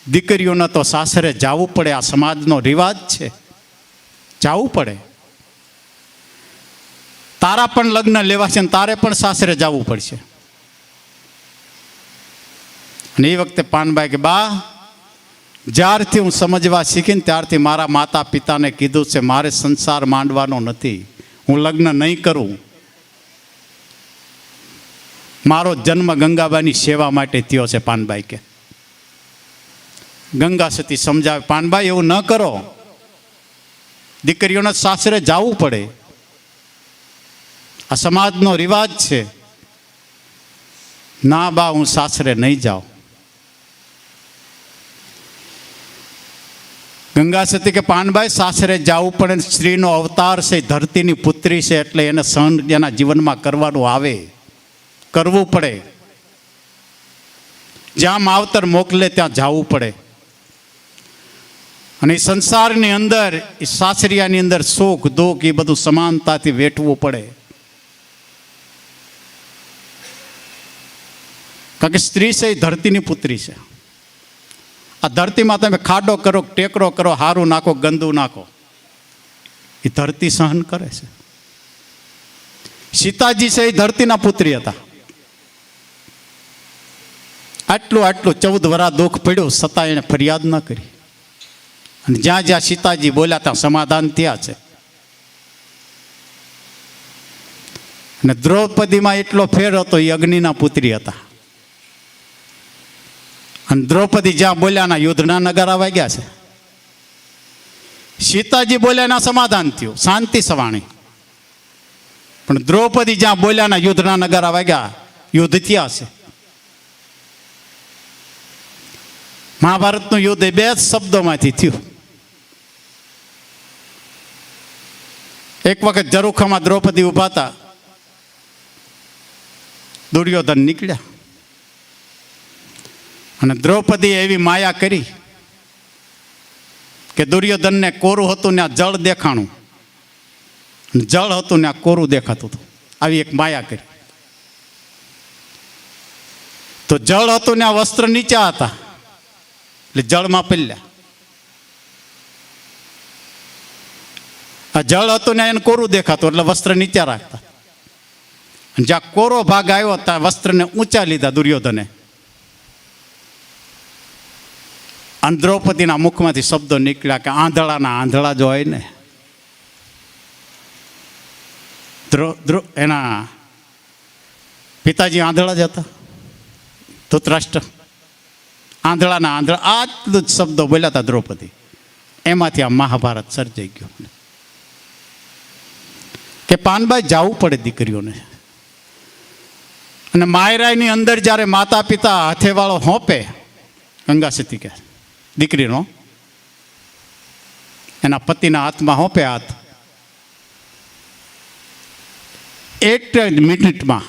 દીકરીઓને તો સાસરે જવું પડે, આ સમાજનો રિવાજ છે, જવું પડે. તારા પણ લગ્ન લેવા છે ને તારે પણ સાસરે જવું પડશે. અને એ વખતે પાનભાઈ કે બા, જ્યારથી હું સમજવા શીખીને ત્યારથી મારા માતા પિતાને કીધું છે મારે સંસાર માંડવાનો નથી, હું લગ્ન નહીં કરું. મારો જન્મ ગંગાબાની સેવા માટે થયો છે. પાનભાઈ કે ગંગા સતી સમજાવે, પાનભાઈ એવું ન કરો, દીકરીઓને સાસરે જવું પડે, આ સમાજનો રિવાજ છે. ના બા, હું સાસરે નહીં જાઉં. ગંગા સતી કે પાનભાઈ સાસરે જવું પડે, સ્ત્રીનો અવતાર છે, ધરતીની પુત્રી છે, એટલે એને સહન એના જીવનમાં કરવાનું આવે, કરવું પડે. જ્યાં માવતર મોકલે ત્યાં જવું પડે. અને એ સંસારની અંદર, એ સાસરિયાની અંદર સુખ દુઃખ એ બધું સમાનતાથી વેઠવું પડે. કારણ કે સ્ત્રી છે એ ધરતીની પુત્રી છે. આ ધરતીમાં તમે ખાડો કરો, ટેકરો કરો, હારું નાખો, ગંદુ નાખો, એ ધરતી સહન કરે છે. સીતાજી છે એ ધરતીના પુત્રી હતા. આટલું 14 વર્ષ દુઃખ પડ્યું છતાં એને ફરિયાદ ન કરી. અને જ્યાં જ્યાં સીતાજી બોલ્યા ત્યાં સમાધાન થયા છે. અને દ્રૌપદીમાં એટલો ફેર હતો, એ અગ્નિના પુત્રી હતા. અને દ્રૌપદી જ્યાં બોલ્યાના યુદ્ધના નગારા વાગ્યા છે. સીતાજી બોલ્યાના સમાધાન થયું, શાંતિ સવાણી. પણ દ્રૌપદી જ્યાં બોલ્યાના યુદ્ધના નગારા વાગ્યા, યુદ્ધ થયા છે. મહાભારતનું યુદ્ધ એ 2 શબ્દોમાંથી થયું. એક વખત ઝરૂખામાં દ્રૌપદી ઊભા હતા, દુર્યોધન નીકળ્યા. અને દ્રૌપદીએ એવી માયા કરી કે દુર્યોધનને કોરું હતું ને આ જળ દેખાણું, જળ હતું ને આ કોરું દેખાતું હતું. આવી એક માયા કરી. તો જળ હતું ને આ વસ્ત્ર નીચા હતા, એટલે જળમાં પલ્યા. આ જળ હતું ને એને કોરું દેખાતું, એટલે વસ્ત્ર નીચા રાખતા. અને જ્યાં કોરો ભાગ આવ્યો ત્યાં વસ્ત્રને ઊંચા લીધા દુર્યોધને. અને દ્રૌપદીના મુખમાંથી શબ્દો નીકળ્યા કે આંધળાના આંધળા જો હોય ને, એના પિતાજી આંધળા જ હતા, ધૃતરાષ્ટ્ર. આંધળાના આંધળા, આટલું જ શબ્દો બોલ્યા હતા દ્રૌપદી. એમાંથી આ મહાભારત સર્જાઈ ગયું. કે પાનભાઈ જવું પડે દીકરીઓને. અને માયરાની અંદર જ્યારે માતા પિતા હાથેવાળો હોંપે, ગંગા સતી કે દીકરીનો એના પતિના હાથમાં હોંપે હાથ, એક જ મિનિટમાં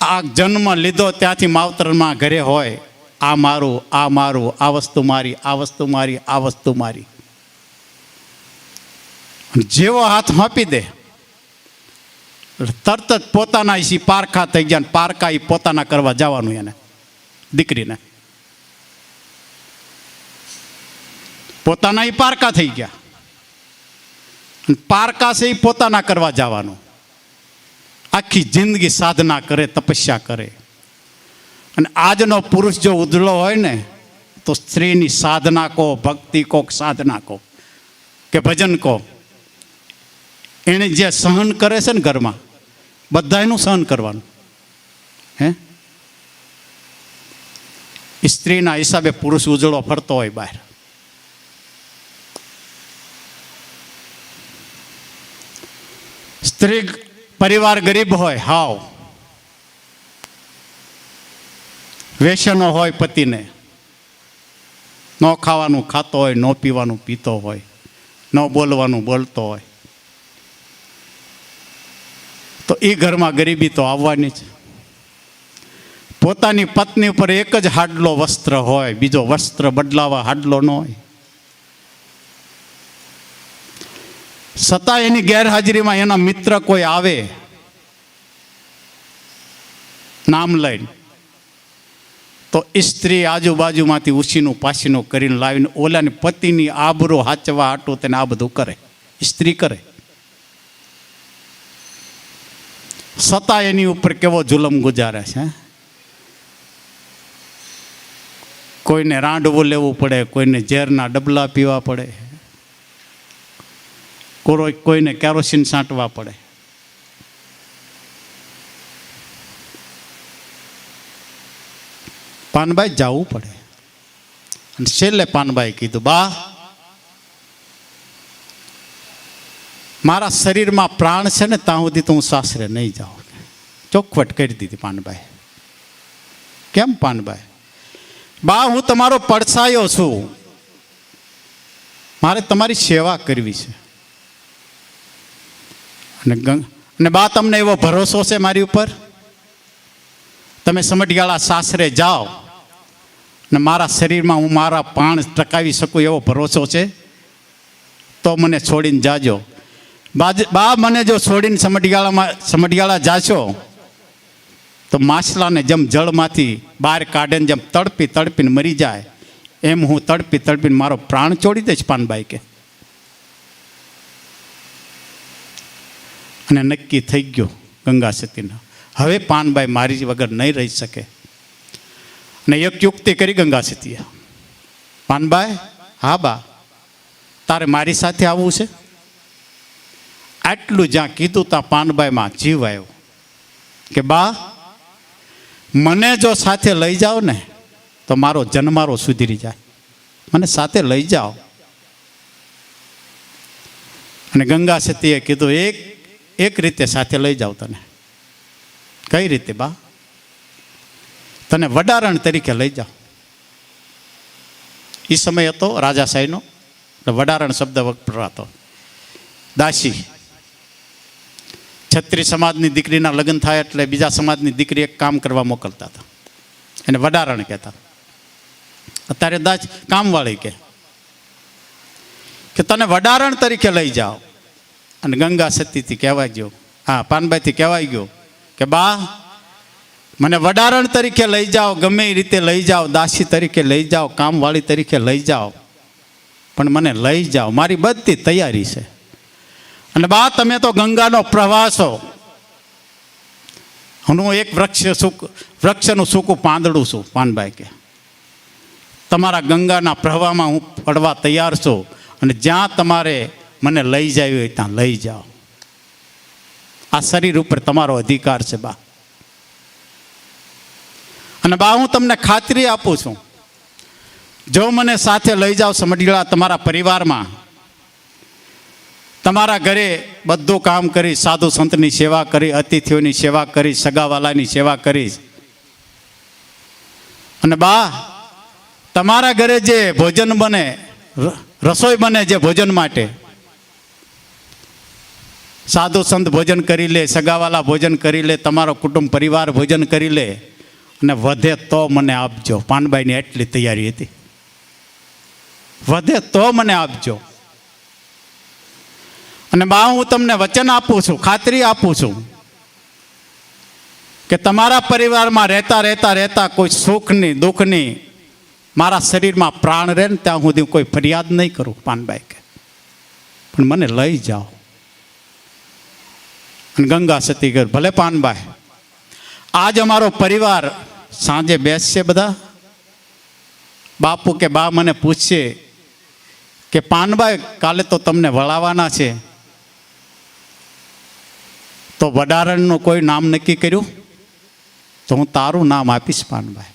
આ જન્મ લીધો ત્યાંથી માવતરમાં ઘરે હોય, આ મારું, આ મારું, આ વસ્તુ મારી, આ વસ્તુ મારી, આ વસ્તુ મારી. જેવો હાથ હોંપી દે તરત જ પોતાના એ પારખા થઈ ગયા. પારખા એ પોતાના કરવા જવાનું એને, દીકરીને પોતાના એ પારકા થઈ ગયા. પારકા છે એ પોતાના કરવા જવાનું. આખી જિંદગી સાધના કરે, તપસ્યા કરે. અને આજનો પુરુષ જો ઉજળો હોય ને, તો સ્ત્રીની સાધના કહો, ભક્તિ કહો, સાધના કહો કે ભજન કહો, એને જે સહન કરે છે ને ઘરમાં, બધા એનું સહન કરવાનું. સ્ત્રીના હિસાબે પુરુષ ઉજળો ફરતો હોય બહાર. સ્ત્રી પરિવાર ગરીબ હોય, હાવ વ્યસનો હોય, પતિને ન ખાવાનું ખાતો હોય, ન પીવાનું પીતો હોય, ન બોલવાનું બોલતો હોય, તો એ ઘરમાં ગરીબી તો આવવાની છે. પોતાની પત્ની ઉપર એક જ હાડલો વસ્ત્ર હોય, બીજો વસ્ત્ર બદલાવા હાડલો ન હોય. છતાં એની ગેરહાજરીમાં એના મિત્ર કોઈ આવે નામ લઈને, તો સ્ત્રી આજુબાજુમાંથી ઉછીનું પાછીનું કરીને લાવીને ઓલાની પતિની આબરૂ હાચવા હાટું તેને આ બધું કરે, સ્ત્રી કરે. છતાં એની ઉપર કેવો જુલમ ગુજારે છે. કોઈને રાંડવું લેવું પડે, કોઈને ઝેરના ડબલા પીવા પડે, કોઈને કેરોસીન છાંટવા પડે. પાનબાઈ જવું પડે. અને છેલ્લે પાનબાઈ કીધું, બા મારા શરીરમાં પ્રાણ છે ને ત્યાં સુધી તો હું સાસરે નહીં જાઉં. ચોખવટ કરી દીધી પાનબાઈ. કેમ પાનબાઈ? બા હું તમારો પડછાયો છું, મારે તમારી સેવા કરવી છે. અને બા તમને એવો ભરોસો છે મારી ઉપર, તમે સમઢિયાળા સાસરે જાઓ ને મારા શરીરમાં હું મારા પ્રાણ ટકાવી શકું એવો ભરોસો છે, તો મને છોડીને જાજો. બા મને જો છોડીને સમઢિયાળા જાશો તો માછલાને જેમ જળમાંથી બહાર કાઢે જેમ તડપી તડપીને મરી જાય એમ હું તડપી તડપીને મારો પ્રાણ છોડી દઈશ પાનબાઈ કે. અને નક્કી થઈ ગયો ગંગા સતીનો, હવે પાનબાઈ મારી વગર નહીં રહી શકે. અને એક યુક્તિ કરી ગંગા સતીએ, પાનબાઈ હા બા તારે મારી સાથે આવવું છે. આટલું જ્યાં કીધું ત્યાં પાનબાઈમાં જીવ આવ્યો કે બા મને જો સાથે લઈ જાઓ ને તો મારો જન્મારો સુધરી જાય, મને સાથે લઈ જાઓ. અને ગંગા સતીએ કીધું એક રીતે સાથે લઈ જાઓ તને. કઈ રીતે બા? તને વડારણ તરીકે લઈ જાઓ. એ સમય હતો રાજાશાહીનો, વડારણ શબ્દ વપરાતો. દાસી, છત્રી સમાજની દીકરીના લગ્ન થાય એટલે બીજા સમાજની દીકરી એક કામ કરવા મોકલતા હતા, એને વડારણ કહેતા. અત્યારે દાસ કામવાળી કે તને વડારણ તરીકે લઈ જાઓ. અને ગંગા સતીથી કહેવાય ગયો, હા પાનબાઈથી કહેવાય ગયો કે બા મને વડારણ તરીકે લઈ જાઓ, ગમે એ રીતે લઈ જાઓ, દાસી તરીકે લઈ જાઓ, કામવાળી તરીકે લઈ જાઓ, પણ મને લઈ જાઓ, મારી બધી તૈયારી છે. અને બા તમે તો ગંગાનો પ્રવાહ છો, હું એક વૃક્ષનું સૂકું પાંદડું છું. પાનબાઈ કે તમારા ગંગાના પ્રવાહમાં હું પડવા તૈયાર છું, અને જ્યાં તમારે મને લઈ જાય હોય ત્યાં લઈ જાઓ. આ શરીર ઉપર તમારો અધિકાર છે બા. અને બા હું તમને ખાતરી આપું છું, જો મને સાથે લઈ જાઓ સમઢિયાળા તમારા પરિવારમાં, તમારા ઘરે બધું કામ કરી, સાધુ સંતની સેવા કરી, અતિથિઓની સેવા કરી, સગાવાલાની સેવા કરી. અને બા તમારા ઘરે જે ભોજન બને, રસોઈ બને જે ભોજન માટે, સાધુ સંત ભોજન કરી લે, સગાવાલા ભોજન કરી લે, તમારો કુટુંબ પરિવાર ભોજન કરી લે, અને વધે તો મને આપજો. પાનબાઈની એટલી તૈયારી હતી, વધે તો મને આપજો. અને બા હું તમને વચન આપું છું, ખાતરી આપું છું કે તમારા પરિવારમાં રહેતા કોઈ સુખની દુઃખની મારા શરીરમાં પ્રાણ રહે ને ત્યાં સુધી કોઈ ફરિયાદ નહીં કરું. પાનબાઈ કે પણ મને લઈ જાઓ. અને ગંગા સતી કહે ભલે પાનબાઈ, આજ અમારો પરિવાર સાંજે બેસશે બધા. બાપુ કે બા મને પૂછશે કે પાનબાઈ કાલે તો તમને વળાવવાના છે, તો વડારણનું કોઈ નામ નક્કી કર્યું? તો હું તારું નામ આપીશ પાનબાઈ.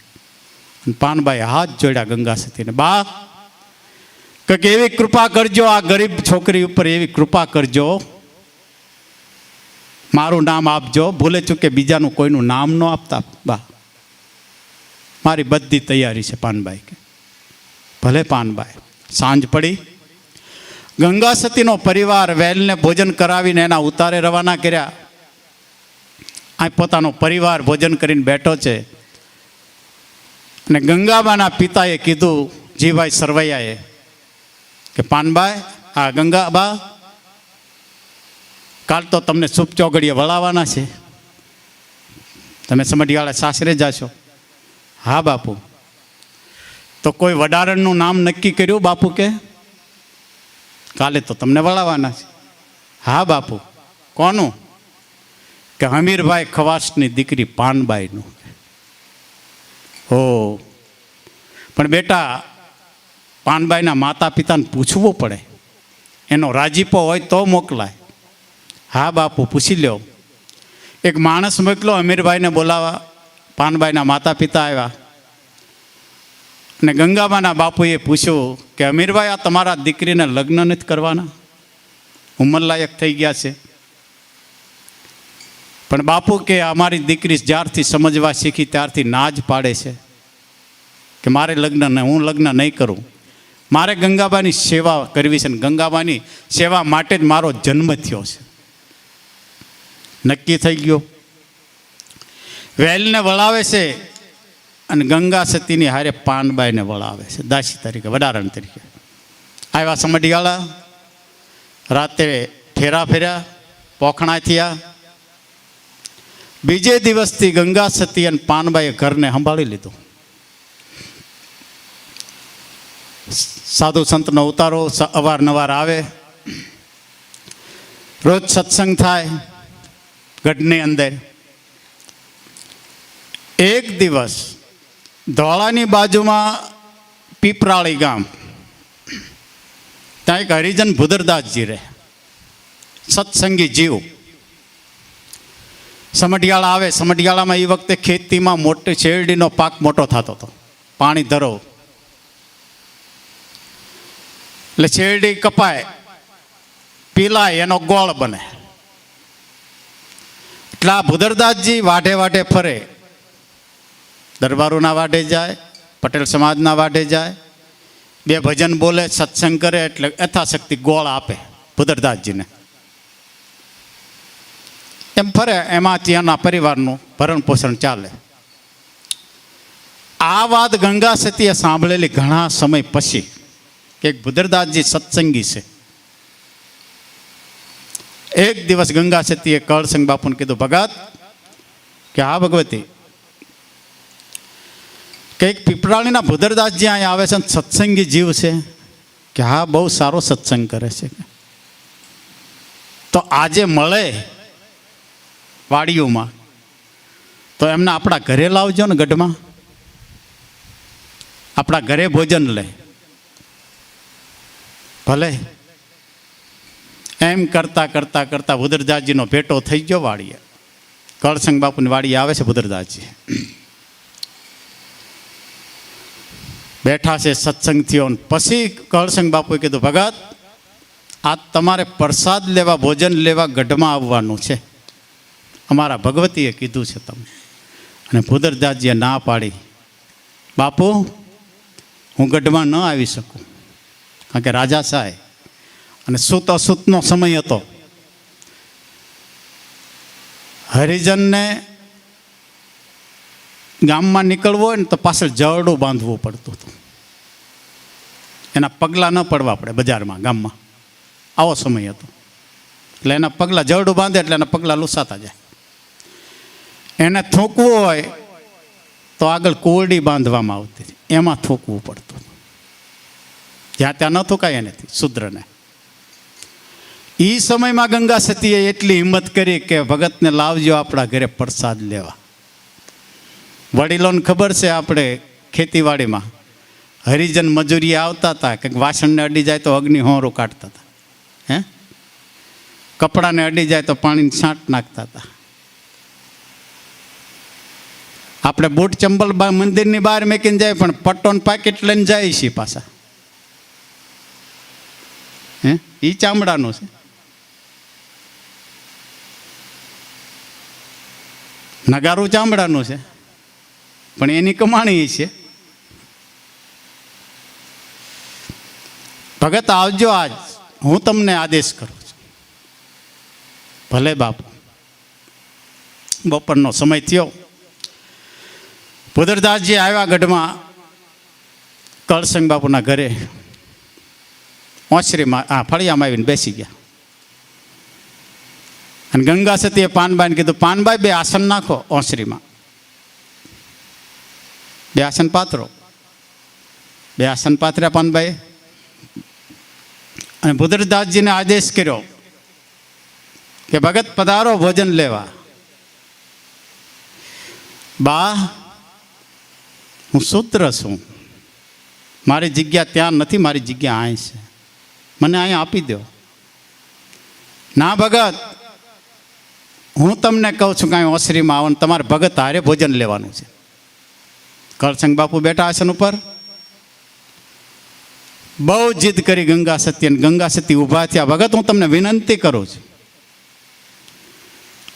પાનબાઈ હાથ જોડ્યા ગંગા સતીને, બા કે એવી કૃપા કરજો, આ ગરીબ છોકરી ઉપર એવી કૃપા કરજો, મારું નામ આપજો, ભૂલે ચૂકે બીજાનું કોઈનું નામ ન આપતા. બા મારી બધી તૈયારી છે પાનબાઈ કે ભલે પાનબાઈ. સાંજ પડી, ગંગા સતીનો પરિવાર વહેલને ભોજન કરાવીને એના ઉતારે રવાના કર્યા. આ પોતાનો પરિવાર ભોજન કરીને બેઠો છે. અને ગંગાબાના પિતાએ કીધું, જીભાઈ સરવૈયાએ, કે પાનબાઈ આ ગંગાબા કાલ તો તમને શુભ ચોગડીએ વળાવવાના છે, તમે સમઢિયાળા સાસરે જાશો. હા બાપુ. તો કોઈ વડારણનું નામ નક્કી કર્યું બાપુ કે કાલે તો તમને વળાવવાના છે? હા બાપુ. કોનું? કે હમીરભાઈ ખવાસની દીકરી પાનબાઈનું. હો, પણ બેટા પાનબાઈના માતા પિતાને પૂછવું પડે, એનો રાજીપો હોય તો મોકલાય. હા બાપુ, પૂછી લ્યો. એક માણસ મોકલો અમીરભાઈને બોલાવા. પાનબાઈના માતા પિતા આવ્યા અને ગંગાબાના બાપુએ પૂછ્યું કે અમીરભાઈ, આ તમારા દીકરીને લગ્ન નથી કરવાના? ઉંમરલાયક થઈ ગયા છે. પણ બાપુ કે અમારી દીકરી જ્યારથી સમજવા શીખી ત્યારથી ના જ પાડે છે કે મારે હું લગ્ન નહીં કરું. મારે ગંગાબાની સેવા કરવી છે ને ગંગાબાની સેવા માટે જ મારો જન્મ થયો છે. નક્કી થઈ ગયો. વેલને વળાવે છે અને ગંગા સતીની હારે પાનબાઈને વળાવે છે દાસી તરીકે, વડારણ તરીકે. આવ્યા સમઢિયાળા, રાતે ફેરા ફેર્યા, પોખણા થયા. બીજે દિવસથી ગંગા સતી અને પાનબાઈએ ઘરને સંભાળી લીધું. સાધુ સંતનો ઉતારો અવારનવાર આવે, રોજ સત્સંગ થાય ગઢની અંદર. એક દિવસ ધોળાની બાજુમાં પીપરાળી ગામ, ત્યાં એક હરિજન ભુદરદાસજી રહે, સત્સંગી જીવ. સમઢિયાળા આવે. સમઢિયાળામાં એ વખતે ખેતીમાં મોટી શેરડીનો પાક મોટો થતો હતો, પાણી ધરો એટલે શેરડી કપાય, પીલાય, એનો ગોળ બને. એટલે આ ભુદરદાસજી વાઢે વાઢે ફરે, દરબારોના વાઢે જાય, પટેલ સમાજના વાઢે જાય, બે ભજન બોલે, સત્સંગ કરે, એટલે યથાશક્તિ ગોળ આપે ભુદરદાસજીને. એમ ફરે, એમાંથી એના પરિવારનું ભરણ પોષણ ચાલે. આ વાત ગંગા સતીએ સાંભળેલી ઘણા સમય પછી કે ભુદરદાસજી સત્સંગી છે. એક દિવસ ગંગા સતીએ કરસંગ બાપુને કીધું, ભગત કે હા ભગવતી, કે એક પીપળાણીના ભુદરદાસજી અહીંયા આવે છે, સત્સંગી જીવ છે. કે હા, બહુ સારો સત્સંગ કરે છે. તો આજે મળે વાડીઓમાં તો એમને આપણા ઘરે લાવજો ને, ગઢમાં આપણા ઘરે ભોજન લે. ભલે. એમ કરતાં કરતાં કરતાં ભુદરદાસજીનો ભેટો થઈ ગયો વાડીએ. કરસંગ બાપુની વાડીએ આવે છે ભુદરદાસજી, બેઠા છે, સત્સંગ થયો. પછી કરસંગ બાપુએ કીધું, ભગત આ તમારે પ્રસાદ લેવા, ભોજન લેવા ગઢમાં આવવાનું છે, અમારા ભગવતીએ કીધું છે તમને. અને ભુદરદાસજીએ ના પાડી, બાપુ હું ગઢમાં ન આવી શકું, કારણ કે રાજા સાહેબ અને સૂત અસૂતનો સમય હતો. હરિજનને ગામમાં નીકળવું હોય ને તો પાછળ જરડું બાંધવું પડતું હતું, એના પગલાં ન પડવા પડે બજારમાં, ગામમાં. આવો સમય હતો. એટલે એના પગલાં, જરડું બાંધે એટલે એના પગલાં લૂસાતા જાય. એને થૂંકવું હોય તો આગળ કોરડી બાંધવામાં આવતી હતી, એમાં થૂંકવું પડતું. જ્યાં ત્યાં ન થૂંકાય એનેથી શુદ્રને. એ સમયમાં ગંગા સતીએ એટલી હિંમત કરી કે ભગતને લાવજો આપણા ઘરે પ્રસાદ લેવા. વડીલોને ખબર છે, આપણે ખેતીવાડીમાં હરિજન મજૂરી આવતા હતા, કંઈક વાસણને અડી જાય તો અગ્નિ હોરું કાઢતા હતા, હે, કપડાને અડી જાય તો પાણીની છાંટ નાખતા હતા. આપણે બૂટ ચંપલ મંદિરની બહાર મેકીને જાય, પણ પટ્ટોન પાકેટ લઈને જાય છીએ પાછા, હે, એ ચામડાનું છે. નગારું ચામડાનું છે, પણ એની કમાણી છે. ભગત આવજો, આજ હું તમને આદેશ કરું છું. ભલે બાપુ. બપોરનો સમય થયો. ભુદરદાસજી આવ્યા ગઢમાં, કરસંગ બાપુના ઘરે ઓસરીમાં, ફળિયામાં આવીને બેસી ગયા. અને ગંગા સતીએ પાનબાઈને કીધું, પાનબાઈ બે આસન નાખો ઓસરીમાં. બે આસન પાથરો. બે આસન પાથર્યા પાનભાઈ. અને ભુદરદાસજીને આદેશ કર્યો કે ભગત પધારો ભોજન લેવા. બા, હું સૂત્ર છું, મારી જગ્યા ત્યાં નથી, મારી જગ્યા અહીં છે, મને અહીં આપી દો. ના ભગત, હું તમને કહું છું કાંઈ ઓસરીમાં આવો, તમારે ભગત હારે ભોજન લેવાનું છે. કરસંગ બાપુ બેઠા આસન ઉપર. બહુ જીદ કરી ગંગા સતી, અને ગંગા સતી ઊભા થયા. ભગત, હું તમને વિનંતી કરું છું.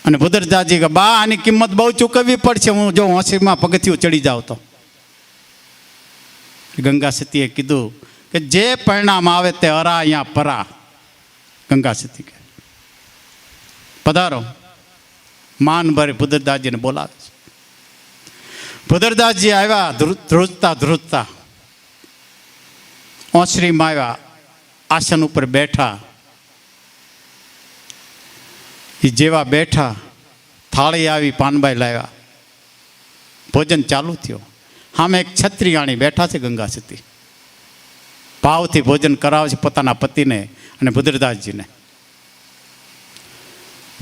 અને ભુદરદાસજી કે બા, આની કિંમત બહુ ચૂકવવી પડશે, હું જો ઓસરીમાં પગથિયું ચડી જાઉં તો. ગંગા સતીએ કીધું કે જે પરિણામ આવે તે અરા અહીંયા પરા. ગંગા સતી કે પધારો. માન ભરે ભુદરદાસજીને બોલાવે છે. ભુદરદાસજી આવ્યા ધ્રુજતા ધ્રુજતા. ઓસરીમાં આવ્યા, આસન ઉપર બેઠા. એ જેવા બેઠા, થાળી આવી, પાનબાઈ લાવ્યા, ભોજન ચાલુ થયો. સામે એક છત્રીયાણી બેઠા છે ગંગા સતી. ભાવથી ભોજન કરાવે છે પોતાના પતિને અને ભુદરદાસજીને.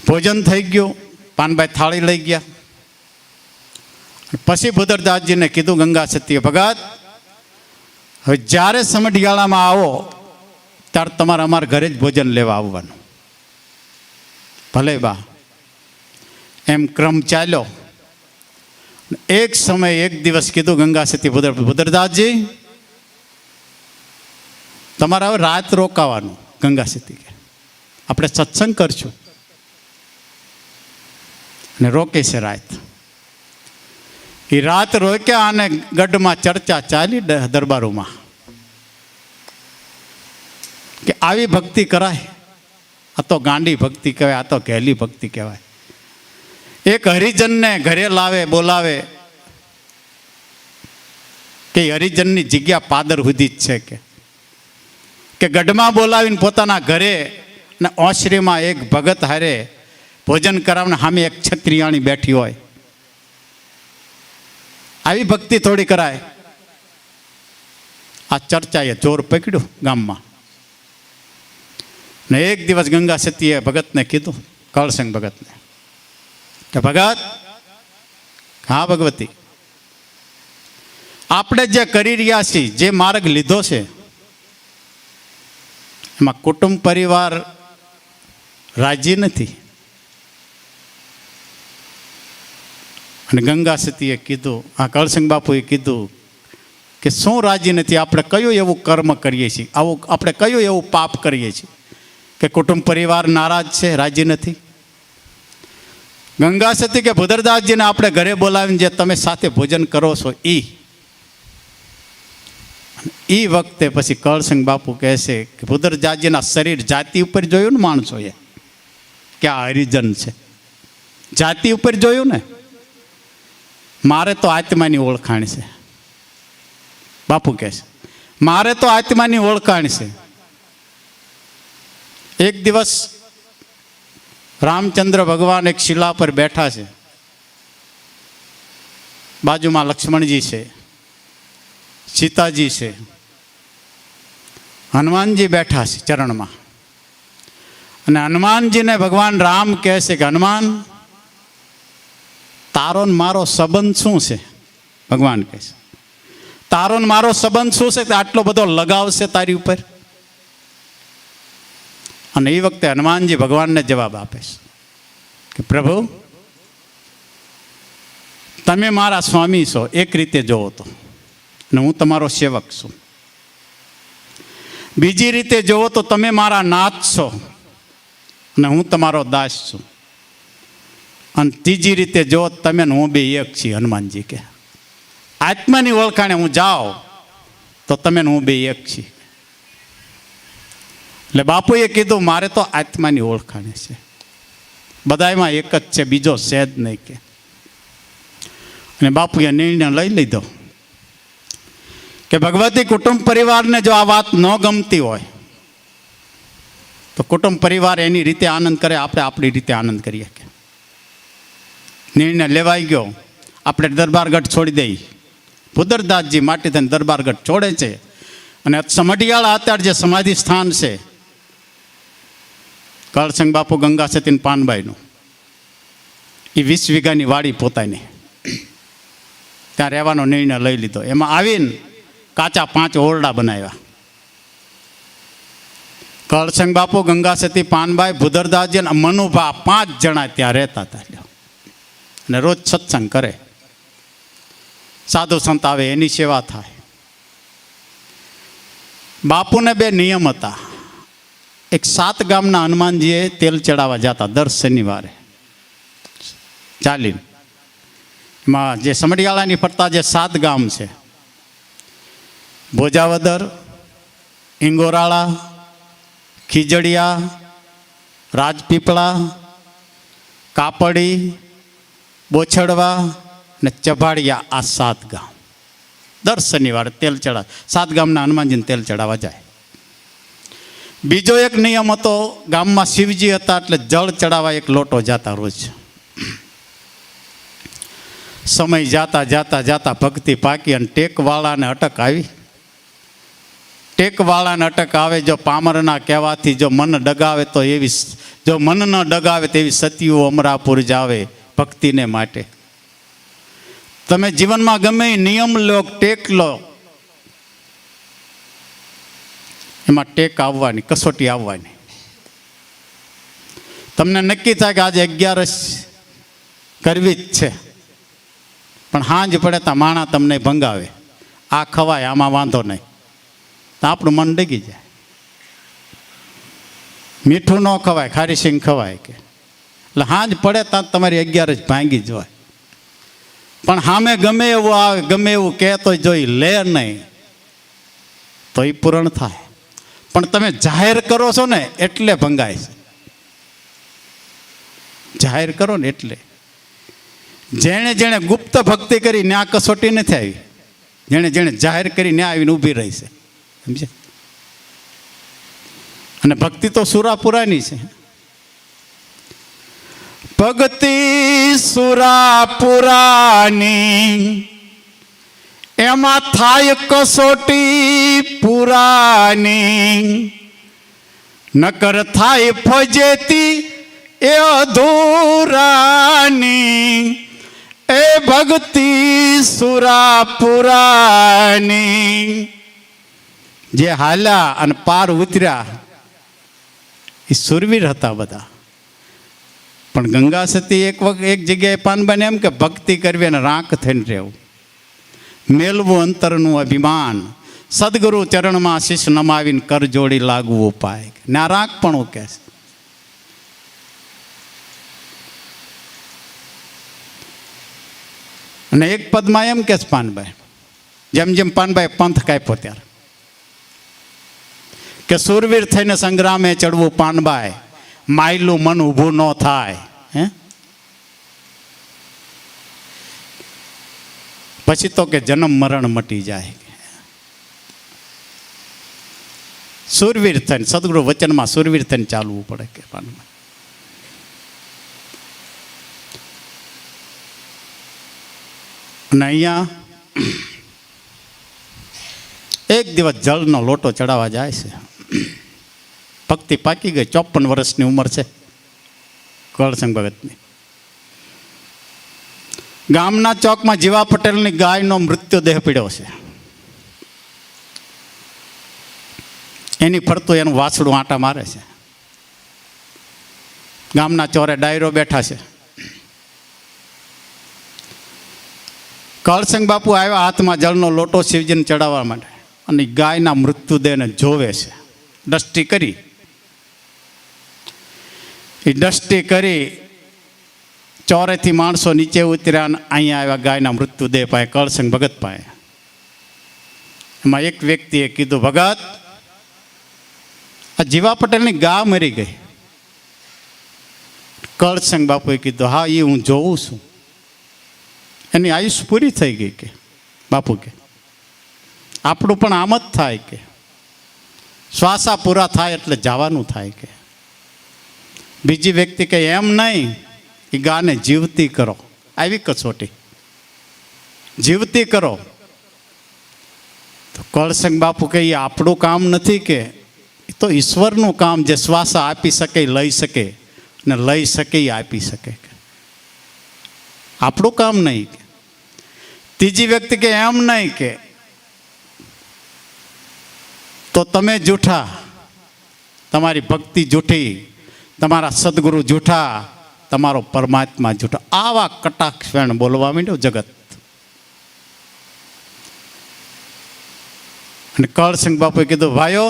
ભોજન થઈ ગયું, પાનભાઈ થાળી લઈ ગયા. પછી ભુદરદાસજીને કીધું ગંગા સતીએ, ભગત, હવે જ્યારે સમઢિયાળામાં આવો ત્યારે તમારે અમારા ઘરે જ ભોજન લેવા આવવાનું. ભલે બા. એમ ક્રમ ચાલ્યો. એક સમય એક દિવસ કીધું ગંગા સતી ભુદરદાસજી, તમારે હવે રાત રોકાવાનું. ગંગા સતી કે આપણે સત્સંગ કરશું. અને રોકે છે રાત. એ રાત રોક્યા અને ગઢમાં ચર્ચા ચાલી દરબારોમાં કે આવી ભક્તિ કરાય. આ તો ગાંડી ભક્તિ કહેવાય, આ તો ઘેલી ભક્તિ કહેવાય. એક હરિજનને ઘરે લાવે, બોલાવે કે હરિજનની જગ્યા પાદર સુધી જ છે કે ગઢમાં બોલાવીને પોતાના ઘરે ને ઓસરીમાં એક ભગત હારે ભોજન કરાવીને સામે એક છત્રીયાણી બેઠી હોય. આવી ભક્તિ થોડી કરાય. આ ચર્ચાએ જોર પકડ્યું ગામમાં. ને એક દિવસ ગંગા સતીએ ભગતને કીધું, કળસંગ ભગતને, કે ભગત, હા ભગવતી, આપણે જે કરી રહ્યા છીએ, જે માર્ગ લીધો છે, એમાં કુટુંબ પરિવાર રાજી નથી. અને ગંગા સતીએ કીધું, આ કળસંગ બાપુએ કીધું કે શું રાજી નથી? આપણે કયું એવું કર્મ કરીએ છીએ, આવું આપણે કયું એવું પાપ કરીએ છીએ કે કુટુંબ પરિવાર નારાજ છે, રાજી નથી? ગંગા સતી કે ભુદરદાસજીને આપણે ઘરે બોલાવીને જે તમે સાથે ભોજન કરો છો એ વખતે પછી કળસંગ બાપુ કહે છે કે ભુદરદાસજીના શરીર જાતિ ઉપર જોયું ને માણસોએ કે આ હરિજન છે, જાતિ ઉપર જોયું ને. મારે તો આત્માની ઓળખાણ છે. બાપુ કહે છે મારે તો આત્માની ઓળખાણ છે. એક દિવસ રામચંદ્ર ભગવાન એક શિલા પર બેઠા છે. બાજુમાં લક્ષ્મણજી છે, સીતાજી છે, હનુમાનજી બેઠા છે ચરણમાં. અને હનુમાનજીને ભગવાન રામ કહે છે કે હનુમાન, તારો ને મારો સંબંધ શું છે? ભગવાન કહે છે તારો ને મારો સંબંધ શું છે? આટલો બધો લગાવ છે તારી ઉપર. અને એ વખતે હનુમાનજી ભગવાનને જવાબ આપે છે કે પ્રભુ, તમે મારા સ્વામી છો એક રીતે જોવો તો, અને હું તમારો સેવક છું. બીજી રીતે જોવો તો તમે મારા નાથ છો અને હું તમારો દાસ છું. અને ત્રીજી રીતે જો તમે ને હું બે એક છીએ. હનુમાનજી કે આત્માની ઓળખાણે હું જાઉં તો તમે ને હું બે એક છીએ. એટલે બાપુએ કીધું મારે તો આત્માની ઓળખાણે છે, બધામાં એક જ છે, બીજો છે જ નહીં કે. અને બાપુએ નિર્ણય લઈ લીધો કે ભગવતી કુટુંબ પરિવારને જો આ વાત ન ગમતી હોય તો કુટુંબ પરિવાર એની રીતે આનંદ કરે, આપણે આપણી રીતે આનંદ કરીએ. નિર્ણય લેવાઈ ગયો, આપણે દરબારગઢ છોડી દઈએ, ભુદરદાસજી માટી થઈને દરબારગઢ છોડે છે. અને સમઢિયાળા અત્યારે જે સમાધિ સ્થાન છે કરસંગ બાપુ ગંગા સતીન પાનબાઈનું, એ 20 વીઘાની વાડી પોતાની ત્યાં રહેવાનો નિર્ણય લઈ લીધો. એમાં આવીને કાચા 5 ઓરડા બનાવ્યા. કરસંગ બાપુ, ગંગા સતી, પાનબાઈ, ભુદરદાસજી અને મનુભા 5 જણા ત્યાં રહેતા હતા. અને રોજ સત્સંગ કરે, સાધુ સંત આવે એની સેવા થાય. બાપુને 2 નિયમ હતા. એક 7 ગામના હનુમાનજીએ તેલ ચડાવવા જતા દર શનિવારે ચાલીને. એમાં જે સમઢિયાળાની ફરતા જે 7 ગામ છે, ભોજાવદર, ઇંગોરાળા, ખીજડીયા, રાજપીપળા, કાપડી, બોછડવા ને ચભાડિયા, આ 7 ગામ દર શનિવારે તેલ ચડાવે. 7 ગામના હનુમાનજીને તેલ ચડાવવા જાય. બીજો એક નિયમ હતો, ગામમાં શિવજી હતા એટલે જળ ચડાવવા 1 લોટો જાતા રોજ. સમય જાતા જાતા જાતા ભક્તિ પાકી અને ટેકવાળાને અટક આવી. ટેકવાળાને અટક આવે, જો પામરના કહેવાથી જો મન ડગાવે તો એવી, જો મન ન ડગાવે તેવી સતીઓ અમરાપુર જાવે ભક્તિને માટે. તમે જીવનમાં ગમે એ નિયમ લો, ટેક લો, એમાં ટેક આવવાની, કસોટી આવવાની. તમને નક્કી થાય કે આજે 11 કરવી જ છે, પણ હાંજ પડે તો માણા તમને ભંગાવે, આ ખવાય આમાં વાંધો નહીં, તો આપણું મન ડગી જાય. મીઠું ન ખવાય, ખારી સિંગ ખવાય કે, એટલે હાંજ પડે ત્યાં તમારી 11 ભાંગી જ હોય. પણ સામે ગમે એવું આવે, ગમે એવું કહે તો જોઈ લે નહીં, તો એ પૂરણ થાય. પણ તમે જાહેર કરો છો ને એટલે ભંગાય છે. જાહેર કરો ને એટલે. જેણે જેણે ગુપ્ત ભક્તિ કરી ને આ કસોટી નથી આવી, જેણે જેણે જાહેર કરી ને આવીને ઊભી રહી છે, સમજે. અને ભક્તિ તો સુરાપુરાની છે. ભક્તિ સુરાપુરાની, એમાં થાય કસોટી પુરાની. નકર થાય ફજેતી એ અધૂરાની. એ ભક્તિ સુરાપુરાની. જે હાલ્યા અને પાર ઉતર્યા એ સુરવીર હતા બધા. પણ ગંગા સતી એક જગ્યાએ પાનબાને એમ કે ભક્તિ કરવી અને રાંક થઈને રહેવું, મેલવું અંતરનું અભિમાન, સદગુરુ ચરણમાં શીશ નમાવીને કર જોડી લાગવું ઉપાય. ને આ રાંક પણ કે છે. અને એક પદમાં એમ કે છે પાનબાઈ, જેમ જેમ પાનબાઈ પંથ કાપ્યો ત્યારે કે સુરવીર થઈને સંગ્રામે ચડવું પાનબાઈ, માયલું મન ઊભું ન થાય. હે પછી તો કે જન્મ મરણ મટી જાય. સુરવીર થઈને સદગુરુ વચનમાં સુરવીર થઈને ચાલવું પડે કે પાનબાઈ. અને અહીંયા એક દિવસ જળનો લોટો ચડાવવા જાય છે. ભક્તિ પાકી ગઈ, 54 વર્ષની ઉંમર છે કરસંગ ભગતની. ગામના ચોકમાં જીવા પટેલની ગાયનો મૃત્યુદેહ પીડ્યો છે. એની ફરતું એનું વાછડું આંટા મારે છે. ગામના ચોરે ડાયરો બેઠા છે. કરસંગ બાપુ આવ્યા, હાથમાં જળનો લોટો શિવજીને ચડાવવા માટે, અને ગાયના મૃત્યુદેહને જોવે છે. દ્રષ્ટિ કરી, એ દ્રષ્ટિ કરી ચોરેથી માણસો નીચે ઉતર્યા અને અહીંયા આવ્યા ગાયના મૃત્યુદેહ પાસે, કરસંગ ભગત પાસે. એમાં એક વ્યક્તિએ કીધું, ભગત, આ જીવા પટેલની ગા મરી ગઈ. કરસંગ બાપુએ કીધું, હા એ હું જોઉં છું, એની આયુષ પૂરી થઈ ગઈ કે બાપુ કે આપણું પણ આમ જ થાય કે શ્વાસા પૂરા થાય એટલે જવાનું થાય કે. બીજી વ્યક્તિ કે એમ નહીં, એ ગાને જીવતી કરો. આવી કસોટી, જીવતી કરો તો કળસંગ બાપુ કે એ આપણું કામ નથી, કે એ તો ઈશ્વરનું કામ, જે શ્વાસ આપી શકે લઈ શકે, ને લઈ શકે એ આપી શકે, આપણું કામ નહીં. ત્રીજી વ્યક્તિ કે એમ નહીં, કે તો તમે જૂઠા, તમારી ભક્તિ જૂઠી, તમારા સદગુરુ જૂઠા, તમારો પરમાત્મા જૂઠા. આવા કટાક્ષ બોલવા માંડ્યો જગત. અને કળસંગ બાપુએ કીધું, ભાઈઓ,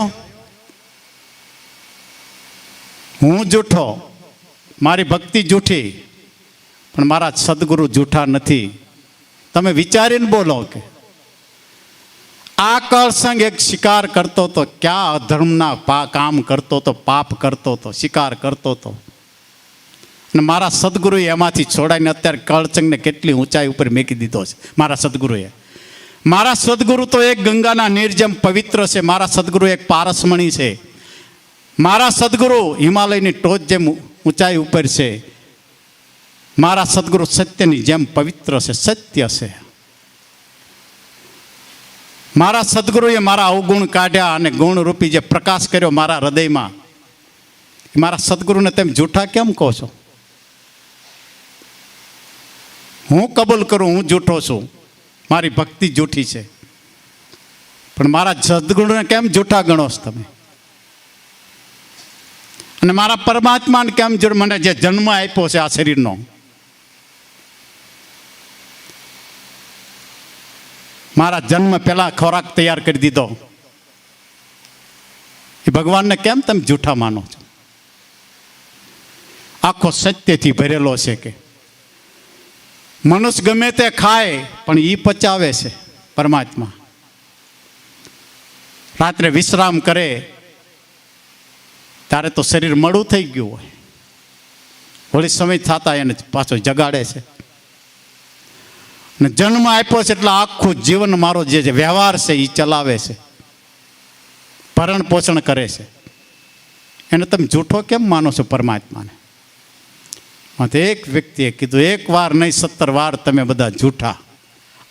હું જૂઠો, મારી ભક્તિ જૂઠી, પણ મારા સદગુરુ જૂઠા નથી. તમે વિચારીને બોલો. કે આ કળસંગ એક શિકાર કરતો હતો, ક્યાં અધર્મના કામ કરતો હતો, પાપ કરતો હતો, શિકાર કરતો હતો. અને મારા સદગુરુએ એમાંથી છોડાઈને અત્યારે કળસંગને કેટલી ઊંચાઈ ઉપર મેકી દીધો છે. મારા સદગુરુ તો એક ગંગાના નીર જેમ પવિત્ર છે. મારા સદગુરુ એક પારસમણી છે. મારા સદગુરુ હિમાલયની ટોચ જેમ ઊંચાઈ ઉપર છે. મારા સદગુરુ સત્યની જેમ પવિત્ર છે, સત્ય છે. મારા સદગુરુએ મારા અવગુણ કાઢ્યા અને ગુણરૂપી જે પ્રકાશ કર્યો મારા હૃદયમાં, મારા સદગુરુને તેમ જૂઠા કેમ કહો છો? હું કબૂલ કરું, હું જૂઠો છું, મારી ભક્તિ જૂઠી છે, પણ મારા સદગુરુને કેમ જૂઠા ગણો છો તમે? અને મારા પરમાત્માને કેમ મને જે જન્મ આપ્યો છે આ શરીરનો, મારા જન્મ પહેલા ખોરાક તૈયાર કરી દીધો, એ ભગવાનને કેમ તમે જૂઠા માનો છો? આખો સત્યથી ભરેલો છે. કે મનુષ્ય ગમે તે ખાય પણ એ પચાવે છે પરમાત્મા. રાત્રે વિશ્રામ કરે ત્યારે તો શરીર મળું થઈ ગયું હોય, થોડી સમય થતા એને પાછો જગાડે છે. અને જન્મ આપ્યો છે એટલે આખું જીવન મારો જે વ્યવહાર છે એ ચલાવે છે, ભરણ પોષણ કરે છે. એને તમે જૂઠો કેમ માનો છો પરમાત્માને? એક વ્યક્તિએ કીધું, એક વાર નહીં 17 વાર તમે બધા જૂઠા.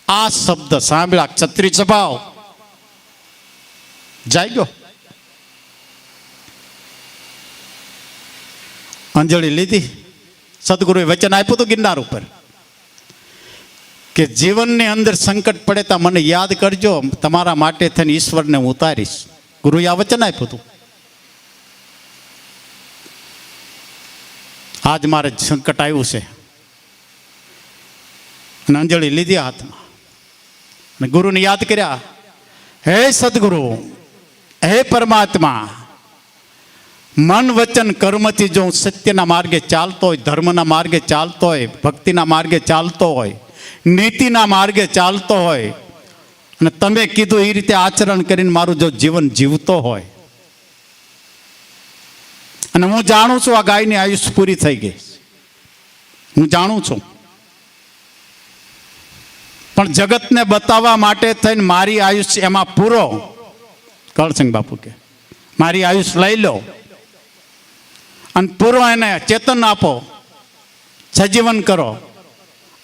આ શબ્દ સાંભળ્યા ક્ષત્રિય સ્વભાવ જાગ્યો. અંજળી લીધી. સદગુરુએ વચન આપ્યું હતું ગિરનાર ઉપર કે જીવનની અંદર સંકટ પડે તો મને યાદ કરજો, તમારા માટે થઈને ઈશ્વરને હું ઉતારીશ. ગુરુએ આ વચન આપ્યું હતું. આજ મારે સંકટ આવ્યું છે, અને અંજળી લીધી હાથમાં અને ગુરુને યાદ કર્યા. હે સદગુરુ, હે પરમાત્મા, મન વચન કર્મથી જો હું સત્યના માર્ગે ચાલતો હોય, ધર્મના માર્ગે ચાલતો હોય, ભક્તિના માર્ગે ચાલતો હોય, નીતિના માર્ગે ચાલતો હોય, અને તમે કીધું એ રીતે આચરણ કરીને મારું જો જીવન જીવતો હોય, અને હું જાણું છું આ ગાયની આયુષ્ય પૂરી થઈ ગઈ, હું જાણું છું, પણ જગતને બતાવવા માટે થઈને મારી આયુષ્ય એમાં પૂરો. કળસંગ બાપુ કે મારી આયુષ્ય લઈ લો અને પૂરો એને ચેતન આપો, સજીવન કરો,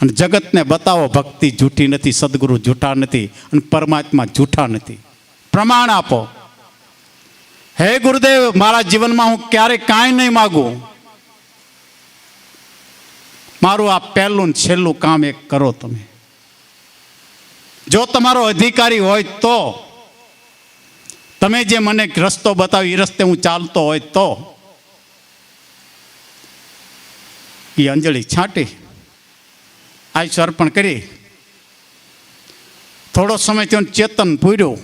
અને જગતને બતાવો ભક્તિ જૂઠી નથી, સદગુરુ જૂઠા નથી, અને પરમાત્મા જૂઠા નથી. પ્રમાણ આપો. હે ગુરુદેવ, મારા જીવનમાં હું ક્યારેય કાંઈ નહીં માગું, મારું આ પહેલું ને છેલ્લું કામ એક કરો તમે. જો તમારો અધિકારી હોય તો, તમે જે મને રસ્તો બતાવ્યો એ રસ્તે હું ચાલતો હોય તો. એ અંજળી છાંટી, આયુષ્ય અર્પણ કરી. થોડો સમય થયો, ચેતન પૂર્યું,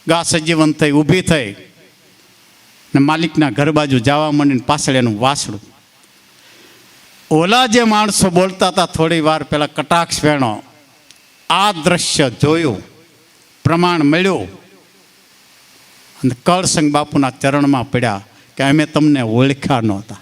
ગા સજીવન થઈ, ઊભી થઈ ને માલિકના ઘર બાજુ જવા માંડીને પાછળ એનું વાસડું. ઓલા જે માણસો બોલતા હતા થોડી વાર પહેલા, કટાક્ષ વેણો, આ દ્રશ્ય જોયું, પ્રમાણ મળ્યું, અને કળસંગ બાપુના ચરણમાં પડ્યા કે અમે તમને ઓળખ્યા નહોતા.